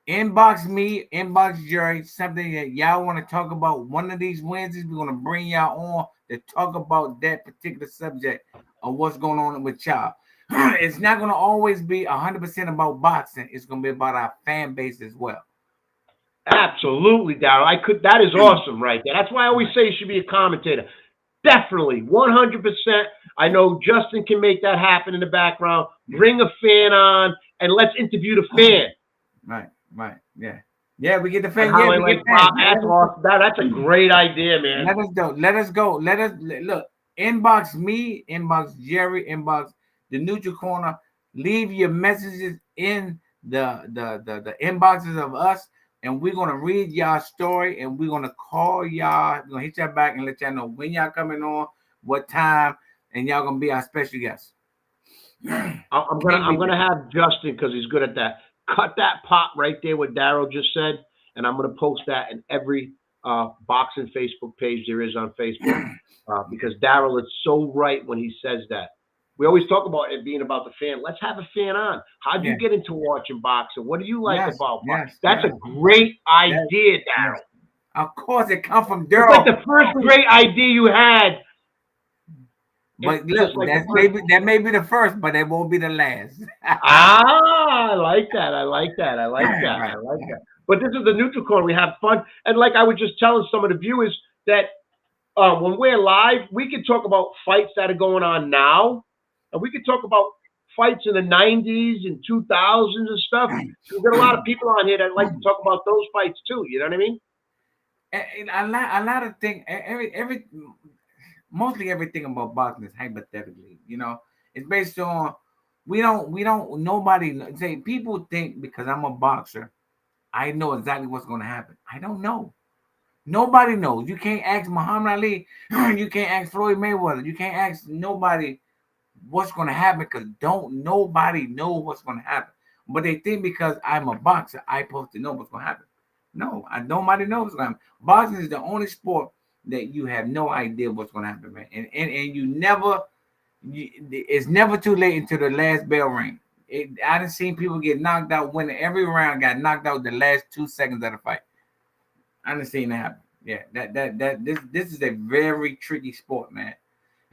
inbox me, inbox Jerry, something that y'all want to talk about. One of these Wednesdays, we're going to bring y'all on to talk about that particular subject of what's going on with y'all. It's not going to always be 100% about boxing. It's going to be about our fan base as well. Absolutely, Derrell. That is awesome right there. That's why I always say you should be a commentator. Definitely, 100%. I know Justin can make that happen in the background. Bring a fan on and let's interview the fan. Right. Yeah, we get the fan. Yeah, we get fans. That's a great idea, man. Let us go. Look. Inbox me, inbox Jerry, inbox the neutral corner. Leave your messages in the inboxes of us, and we're gonna read y'all story, and we're gonna call y'all. We're gonna hit y'all back and let y'all know when y'all coming on, what time, and y'all gonna be our special guests. I'm gonna have Justin, because he's good at that. Cut that pop right there, what Derrell just said, and I'm gonna post that in every boxing Facebook page there is on Facebook, because Derrell is so right when he says that. We always talk about it being about the fan. Let's have a fan on. How'd you get into watching boxing? What do you like about boxing? That's a great idea, Derrell. Of course, it comes from Derrell. It's like the first great idea you had. But look, that may be the first, but it won't be the last. I like that. I like that. But this is the neutral corner. We have fun. And like I was just telling some of the viewers that when we're live, we can talk about fights that are going on now. And we can talk about fights in the 90s and 2000s and stuff. We've got a lot of people on here that like to talk about those fights too. You know what I mean? And a lot of things, mostly everything about boxing is hypothetically, it's based on, nobody say, people think because I'm a boxer, I know exactly what's going to happen. I don't know. Nobody knows. You can't ask Muhammad Ali. You can't ask Floyd Mayweather. You can't ask nobody what's going to happen, because nobody know what's going to happen. But they think because I'm a boxer, I'm supposed to know what's going to happen. No, nobody knows what's going to happen. Boxing is the only sport that you have no idea what's going to happen, man. And it's never too late until the last bell ring. I done seen people get knocked out when every round got knocked out the last 2 seconds of the fight. I done seen that happen. Yeah, this is a very tricky sport, man.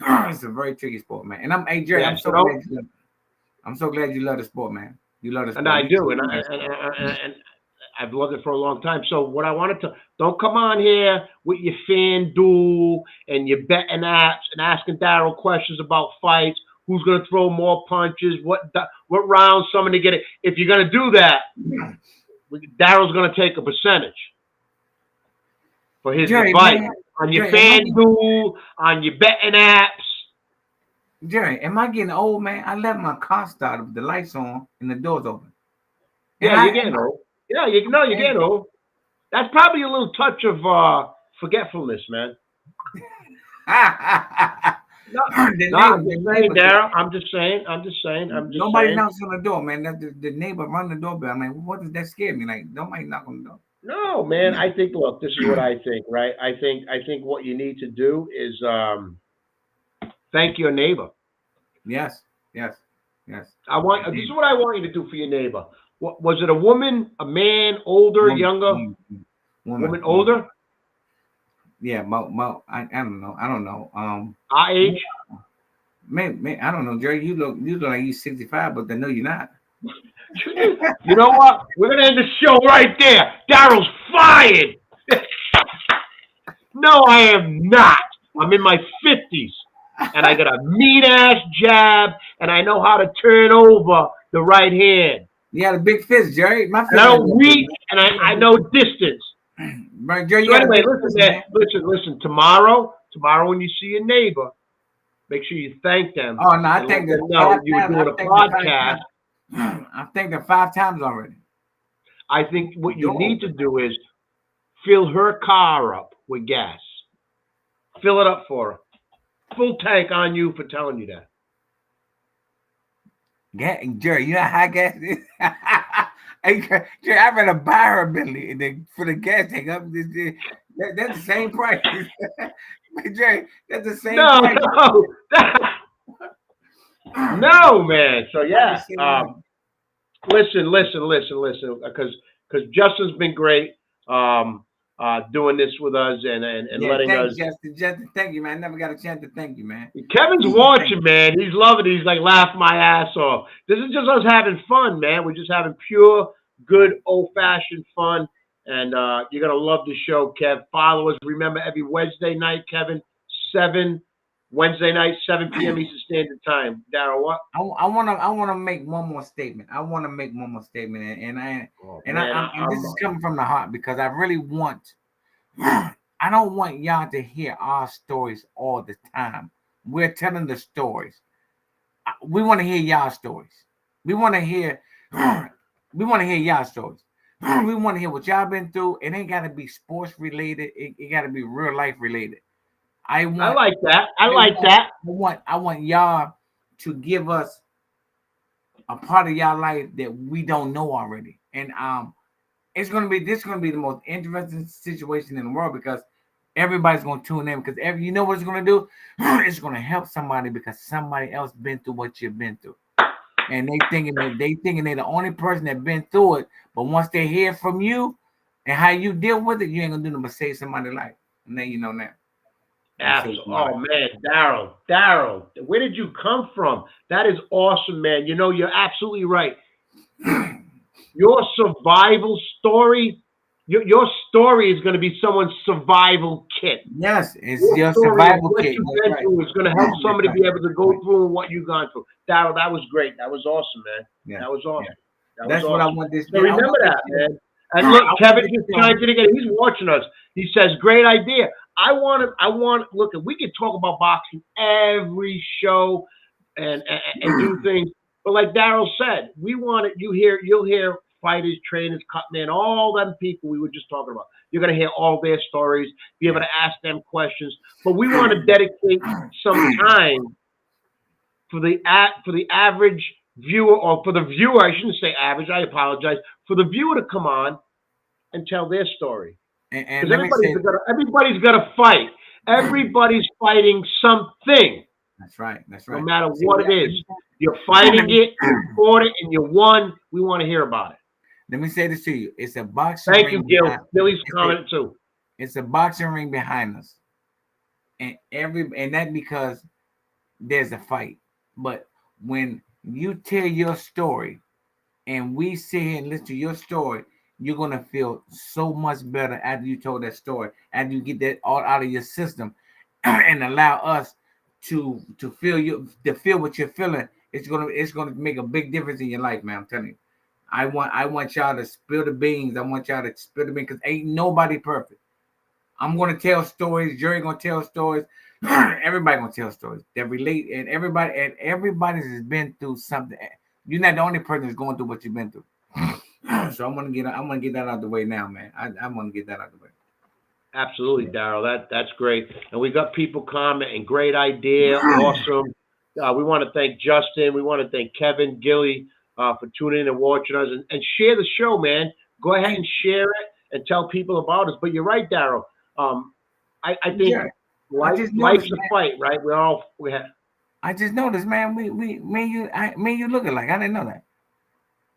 It's a very tricky sport, man. And Jerry, I'm so glad you love the sport, man. You love the sport. And I do, and I've loved it for a long time. So what I wanted to, don't come on here with your FanDuel and your betting apps and asking Derrell questions about fights, who's going to throw more punches, what round someone to get it. If you're going to do that, Derrell's going to take a percentage for his advice on your FanDuel, on your betting apps. Jerry, am I getting old, man? I left my car started with the lights on and the doors open. Yeah, you're getting old. Yeah, you're getting old. That's probably a little touch of forgetfulness, man. Derrell, I'm just saying. Nobody knocks on the door, man. The neighbor run the doorbell. I mean, what does that scare me? Like, nobody knock on the door. No, man. I think. Look, this is what I think. Right? I think what you need to do is thank your neighbor. Yes. This is what I want you to do for your neighbor. What was it? A woman, a man, older, younger? Woman, older? Yeah, I don't know. Our age? Man, I don't know, Jerry. You look like you're 65, but I know you're not. You know what? We're gonna end the show right there. Derrell's fired. No, I am not. I'm in my 50s, and I got a mean ass jab, and I know how to turn over the right hand. You got a big fist, Jerry. My fist. I don't reach, and I know distance. Right, Jerry. So anyway, listen. Tomorrow when you see your neighbor, make sure you thank them. Oh no, I thank them. No, you were doing a podcast. I thanked them 5 times already. I think what you need to do is fill her car up with gas. Fill it up for her. Full tank on you for telling you that. Jerry, you know how gas is? Hey, Jerry, I'd rather buy her a Bentley than for the gas tank up. That's the same price. Jerry, that's the same price. No, man. So yeah. Listen, because Justin's been great doing this with us and letting us. Justin, thank you, man. I never got a chance to thank you, man. Kevin's watching, man. He's loving it. He's like laughing my ass off. This is just us having fun, man. We're just having pure, good, old-fashioned fun. And you're going to love the show, Kev. Follow us. Remember, every Wednesday night, Kevin, 7 p.m. Eastern Standard Time. Darrell, what? I want to make one more statement. And this is coming from the heart because I really want. I don't want y'all to hear our stories all the time. We're telling the stories. We want to hear y'all stories. We want to hear y'all stories. We want to hear what y'all been through. It ain't got to be sports related. It got to be real life related. I like that. I want y'all to give us a part of y'all life that we don't know already. And this is gonna be the most interesting situation in the world because everybody's gonna tune in because you know what it's gonna do? It's gonna help somebody because somebody else been through what you've been through. And they thinking they're the only person that been through it. But once they hear from you and how you deal with it, you ain't gonna do nothing but save somebody's life. And then you know now. Absolutely. Oh man, Darrell, where did you come from? That is awesome, man. You know, you're absolutely right. Your survival story, your story is going to be someone's survival kit. Yes, it's your survival kit. It's going to help somebody be able to go through what you've gone through. Darrell, that was great. That was awesome, man. Yeah. That was awesome. Yeah. That's what I want this. So remember that, man. And look, Kevin just chimed in again. He's watching us. He says, "Great idea." I want. Look, we can talk about boxing every show and do things. But like Darrell said, we want it. You'll hear fighters, trainers, cutmen, all them people we were just talking about. You're going to hear all their stories, be able to ask them questions. But we want to dedicate some time for the average viewer, or for the viewer, I shouldn't say average, I apologize, for the viewer to come on and tell their story. Because everybody's got to fight. Everybody's fighting something. That's right. No matter what it is. You're fighting it, you fought it, and you won. We want to hear about it. Let me say this to you. It's a boxing ring. Thank you, Gil. Billy's commented too. It's a boxing ring behind us. And that because there's a fight. But when you tell your story and we sit here and listen to your story, you're going to feel so much better after you told that story, after you get that all out of your system and allow us to feel what you're feeling. It's gonna make a big difference in your life, man. I'm telling you. I want y'all to spill the beans. I want y'all to spill the beans because ain't nobody perfect. I'm gonna tell stories. Jerry gonna tell stories. Everybody gonna tell stories that relate, and everybody has been through something. You're not the only person that's going through what you've been through. So I'm gonna get that out of the way now, man. I'm gonna get that out of the way. Absolutely, Darrell. That's great. And we got people commenting. Great idea. Awesome. We want to thank Justin. We want to thank Kevin, Gilly for tuning in and watching us. And share the show, man. Go ahead and share it and tell people about us. But you're right, Darrell. I think life's a fight, right? I just noticed, man. Me and you look alike. I didn't know that.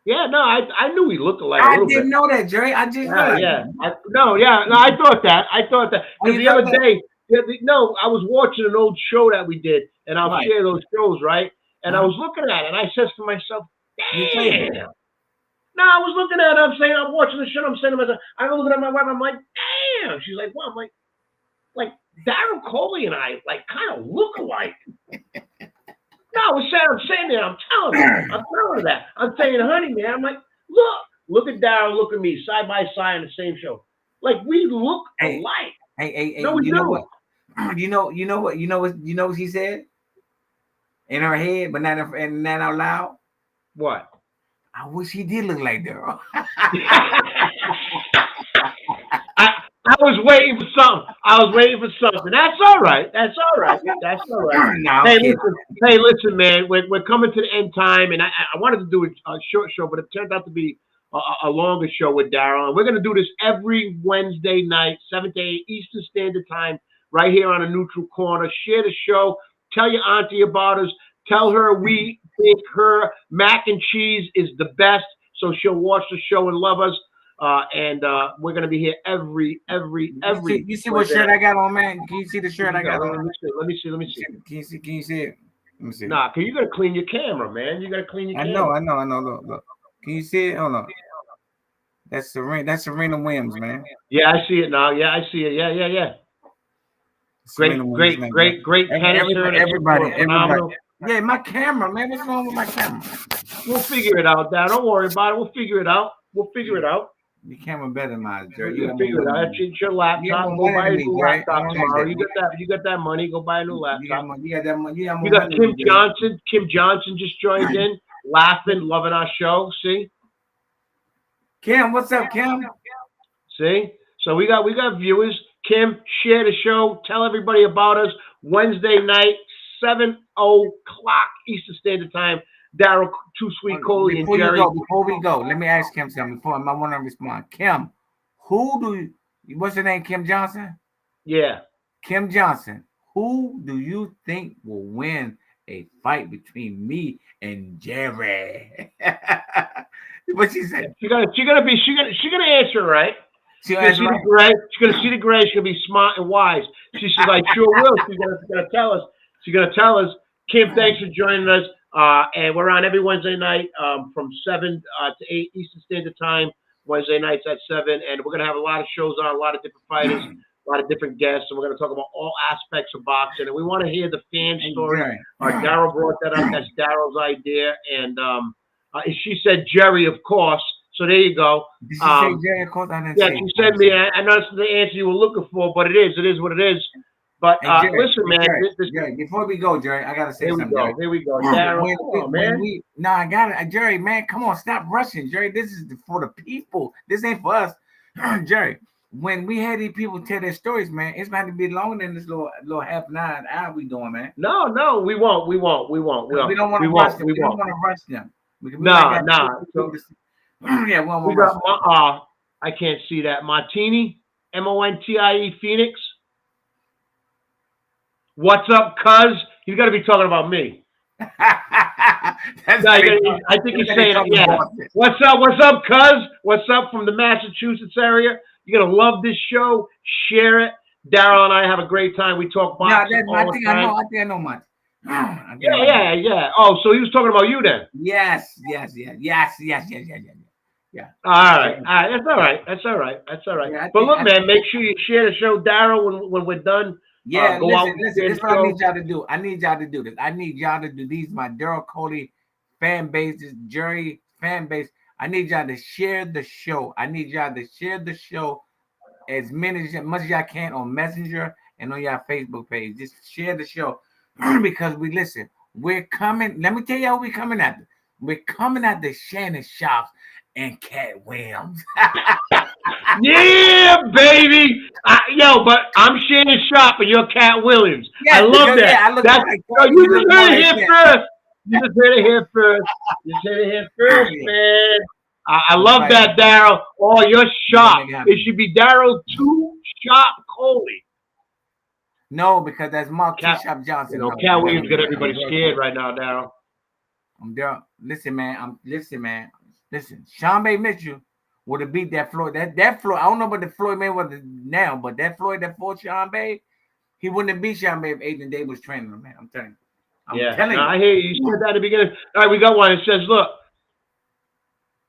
Yeah, no, I knew we looked alike. I didn't know that, Jerry. I just realized. Yeah. I thought that. Because the other day, I was watching an old show that we did, and I'll share those shows, right? And I was looking at it, and I says to myself, damn. No, I was looking at it. I'm watching the show. I'm saying to myself, I'm looking at my wife. I'm like, damn. She's like, what? I'm like Darrell Coley and I, like, kind of look alike. No, I'm saying that. I'm telling her that. I'm saying, honey, man. I'm like, look at Darrell, look at me, side by side in the same show. Like we look alike. Hey, no, we know what? You know what she said in her head, but not out loud. What? I wish he did look like Derrell. I was waiting for something. That's all right. That's all right. That's all right. No, I'm Hey, kidding. listen. Hey, listen, man. We're coming to the end time, and I wanted to do a short show, but it turned out to be a longer show with Darrell. And we're going to do this every Wednesday night, 7 to 8 Eastern Standard Time, right here on a neutral corner. Share the show. Tell your auntie about us. Tell her we think her mac and cheese is the best, so she'll watch the show and love us. And we're gonna be here every. You see what shirt I got on, man? Can you see the shirt I got on? Let me see. Can you see? Can you see it? Let me see. Nah, cause you gotta clean your camera, man. You gotta clean your camera. I know. Look. Can you see it? Hold on. That's Serena Williams, man. Yeah, I see it now. Yeah, I see it. Yeah. Great tennis shirt. Everybody. Yeah, my camera, man. What's wrong with my camera? We'll figure it out, Dad. Don't worry about it. We'll figure it out. Your camera better than mine, Jerry. You figure it out. It's your laptop. Go buy a new laptop tomorrow. You got that money. Go buy a new laptop. You got that money. You got Kim Johnson. Kim Johnson just joined in, laughing, loving our show. See? Kim, what's up, Kim? See? So we got viewers. Kim, share the show. Tell everybody about us. Wednesday night, 7 o'clock Eastern Standard Time. Darrell, Too Sweet, Coley, and Jerry. Before we go, let me ask Kim something. Before I want to respond. Kim, what's her name? Kim Johnson? Yeah. Kim Johnson. Who do you think will win a fight between me and Jerry? What she said? She's gonna answer right. She's gonna see the gray. She's gonna be smart and wise. She's like, sure will. She's gonna tell us. Kim, thanks for joining us. And we're on every Wednesday night from 7 to 8 Eastern Standard Time. Wednesday nights at 7, and we're gonna have a lot of shows on, a lot of different fighters, a lot of different guests, and we're gonna talk about all aspects of boxing. And we want to hear the fan story. Darrell brought that up. That's Darrell's idea, and she said Jerry, of course. So there you go. Did she say Jerry? Of course, I didn't say. Yeah, she said me. I know that's the answer you were looking for, but it is what it is. But Jerry, listen, man. Jerry, before we go, Jerry, I gotta say something. Here we go. Darrell, man. I got it. Jerry, man, come on, stop rushing. Jerry, this is for the people. This ain't for us. Jerry, when we had these people tell their stories, man, it's going to be longer than this little half an hour we doing, man. No, we won't. We don't want to rush them. We don't want to rush them. Yeah, we got I can't see that. Martini, Montie Phoenix. What's up, cuz? You got to be talking about me. I think he's saying, yeah. What's up, cuz? What's up from the Massachusetts area? You're going to love this show. Share it. Darrell and I have a great time. We talk boxing all the time. I think I know mine. Yeah. Oh, so he was talking about you then? Yes. Yeah. All right. That's all right. Yeah, but look, man, make sure you share the show, Darrell, when we're done. Yeah, listen. This is what I need y'all to do. I need y'all to do this. I need y'all to do these. My Derrell Coley fan base, this Jerry fan base. I need y'all to share the show. I need y'all to share the show as much as y'all can on Messenger and on your Facebook page. Just share the show because we're coming. Let me tell you how we're coming after. We're coming at the Shannon Shops and Cat Williams. Yeah, baby. But I'm Shannon Sharp and you're Cat Williams. Yeah, I love that. You just heard it here first. You just heard it here first, man. I love that, Darrell. Oh, you're sharp. It should be Darrell Too Sharp Coley. No, because that's Mark Shop Johnson. Cat Williams got everybody scared right now, Darrell. I'm Darrell. Listen, man. Listen, Shambe Mitchell would have beat that Floyd. That Floyd, I don't know about the Floyd Mayweather now, but that Floyd that fought Shambe, he wouldn't have beat Shambe if Adrian Davis was training him, man. I'm telling you. I hear you. You said that at the beginning. All right, we got one. It says, look.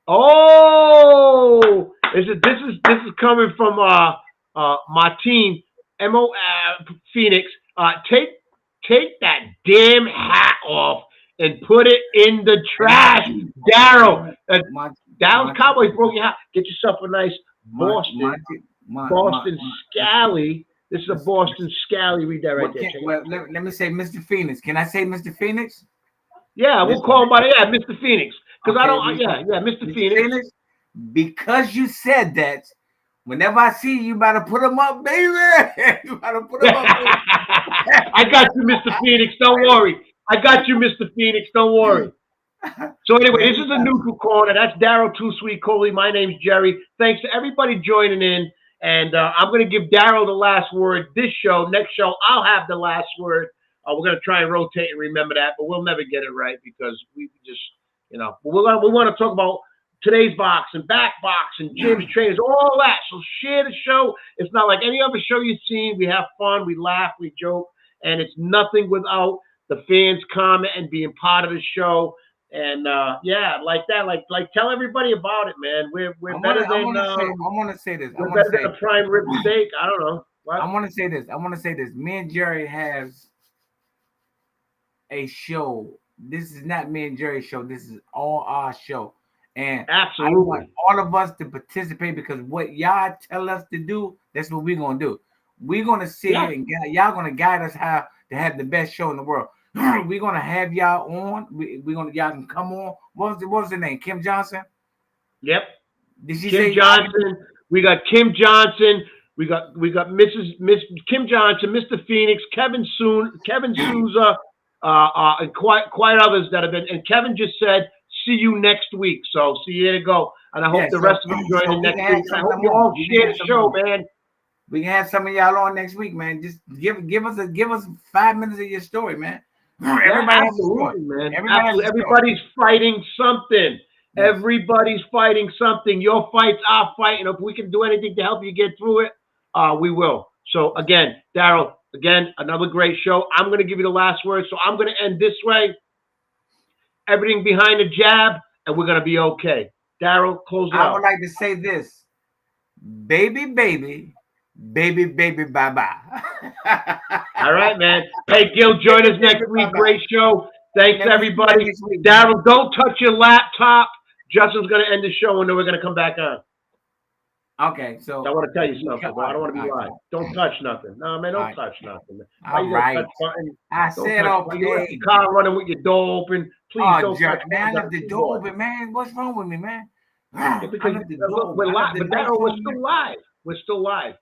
Oh, this is coming from Martine Phoenix. Take that damn hat off and put it in the trash, Darrell. Dallas Cowboys broke your hat. Get yourself a nice Boston Scally. This is a Boston Scally. Read that right there. Let me say Mr. Phoenix. Can I say Mr. Phoenix? Yeah, we'll call him by Mr. Phoenix. Because I don't. Mr. Phoenix. Because you said that, whenever I see you, better put them up, baby. You better put them up, baby. I got you, Mr. Phoenix. Don't worry. I got you, Mr. Phoenix. Don't worry. So anyway, this is a neutral corner. That's Derrell Too Sweet Coley. My name's Jerry. Thanks to everybody joining in. And I'm going to give Derrell the last word this show. Next show, I'll have the last word. We're going to try and rotate and remember that, but we'll never get it right because we just, we want to talk about today's boxing, back boxing, gyms, trainers, all that. So share the show. It's not like any other show you've seen. We have fun, we laugh, we joke, and it's nothing without the fans comment and being part of the show. And like that, like tell everybody about it, man. We're better than. I want to say this. We're better than a prime rib steak. I don't know. What? I want to say this. Me and Jerry has a show. This is not me and Jerry's show. This is all our show. And absolutely, I want all of us to participate because what y'all tell us to do, that's what we're gonna do. We're gonna sit here and y'all gonna guide us how to have the best show in the world. We're gonna have y'all on. Y'all can come on. What was the name? Kim Johnson. Yep. Did she Kim say Johnson? We got Kim Johnson. We got Miss Kim Johnson, Mr. Phoenix, Kevin Souza, and quite others that have been. And Kevin just said, "See you next week." So see you there to go. And I hope the rest of them join in next week. I hope you all share the show, man. We can have some of y'all on next week, man. Just give us 5 minutes of your story, man. Everybody has a story, man. Everybody's fighting something. Yes. Everybody's fighting something. Your fights, our fight. And if we can do anything to help you get through it, we will. So again, Derrell, another great show. I'm going to give you the last word. So I'm going to end this way. Everything behind the jab, and we're going to be okay. Derrell, close it out. I would like to say this. Baby, bye-bye. All right, man. Hey, Gil, join us next week. Great show. Thanks, everybody. Derrell, don't touch your laptop. Justin's going to end the show, and then we're going to come back on. Okay, so I want to tell you something, but I don't want to be live. Don't touch nothing. No, man, don't touch nothing. All right. I said okay. You left the car running with your door open. Please don't touch man, I left the door open, man. What's wrong with me, man? Because we're live. But Derrell, we're still live. We're still live.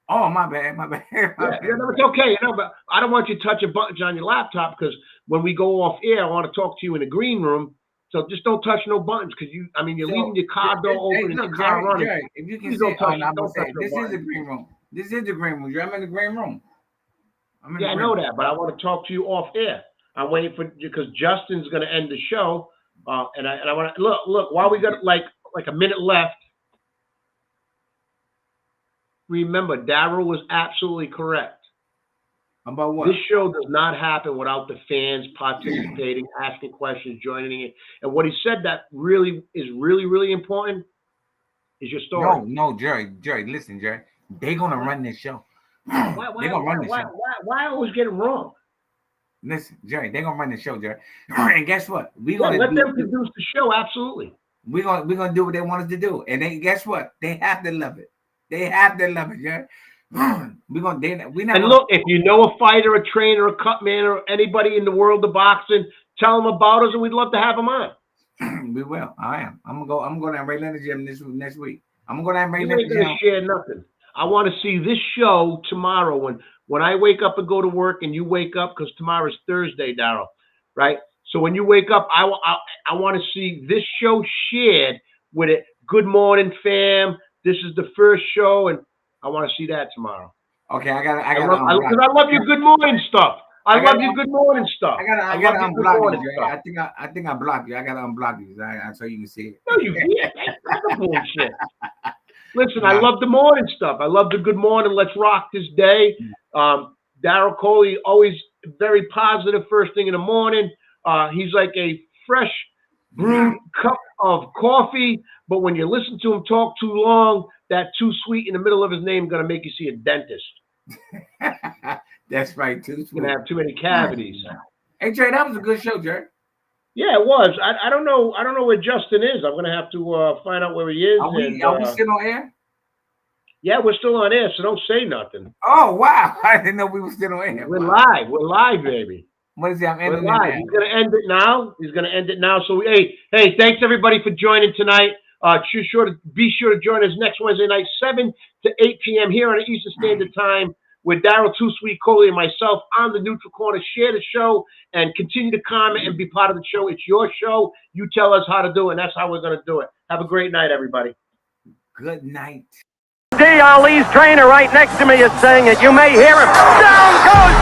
Oh, my bad. It's okay, but I don't want you to touch your buttons on your laptop because when we go off air, I want to talk to you in the green room. So just don't touch no buttons because you're leaving your car door open and your car running. Jerry, if you can see, this is the green room. This is the green room. I'm in the green room. I know that, but I want to talk to you off air. I'm waiting for you because Justin's going to end the show, and I want to look while we got like a minute left. Remember, Derrell was absolutely correct. About what? This show does not happen without the fans participating, asking questions, joining in. And what he said that really is really important is your story. No, Jerry, listen, Jerry. They're gonna run this show. They're gonna run this show. Why I always get it wrong? Listen, Jerry, they're gonna run the show, Jerry. And guess what? We're gonna let them produce the show. Absolutely. We're gonna do what they want us to do. And guess what? They have to love it. They have to love it, Jerry. And look, if you know a fighter, a trainer, a cut man, or anybody in the world of boxing, tell them about us, and we'd love to have them on. We will. I am. I'm gonna go down right in the gym next week. I'm gonna go down right in the gym. You're not gonna share nothing. I want to see this show tomorrow when I wake up and go to work, and you wake up because tomorrow's Thursday, Derrell, right? So when you wake up, I want to see this show shared with it. Good morning, fam. This is the first show, and I want to see that tomorrow. Okay, I got. Because I love your good morning stuff. I love your good morning stuff. I got to unblock you. I think I blocked you. I got to unblock you so you can see it. No, you can't. That's the bullshit. Listen, I love the morning stuff. I love the good morning. Let's rock this day. Derrell Coley, always very positive first thing in the morning. He's like a fresh brewed cup of coffee, but when you listen to him talk too long, that too sweet in the middle of his name is going to make you see a dentist. That's right, too sweet. Going to have too many cavities. Hey, Jerry, that was a good show, Jerry. Yeah, it was. I don't know where Justin is. I'm going to have to find out where he is. Are we still on air? Yeah, we're still on air, so don't say nothing. Oh, wow. I didn't know we were still on air. We're live. We're live, baby. What is it? I'm We're ending live. it He's going to end it now. He's going to end it now. So, hey, thanks everybody for joining tonight. Be sure to join us next Wednesday night, 7 to 8 p.m. here on the Eastern Standard Time with Derrell, Too Sweet, Coley, and myself on the Neutral Corner. Share the show and continue to comment and be part of the show. It's your show. You tell us how to do it, and that's how we're going to do it. Have a great night, everybody. Good night. D. Ali's trainer right next to me is saying it. You may hear him. Down goes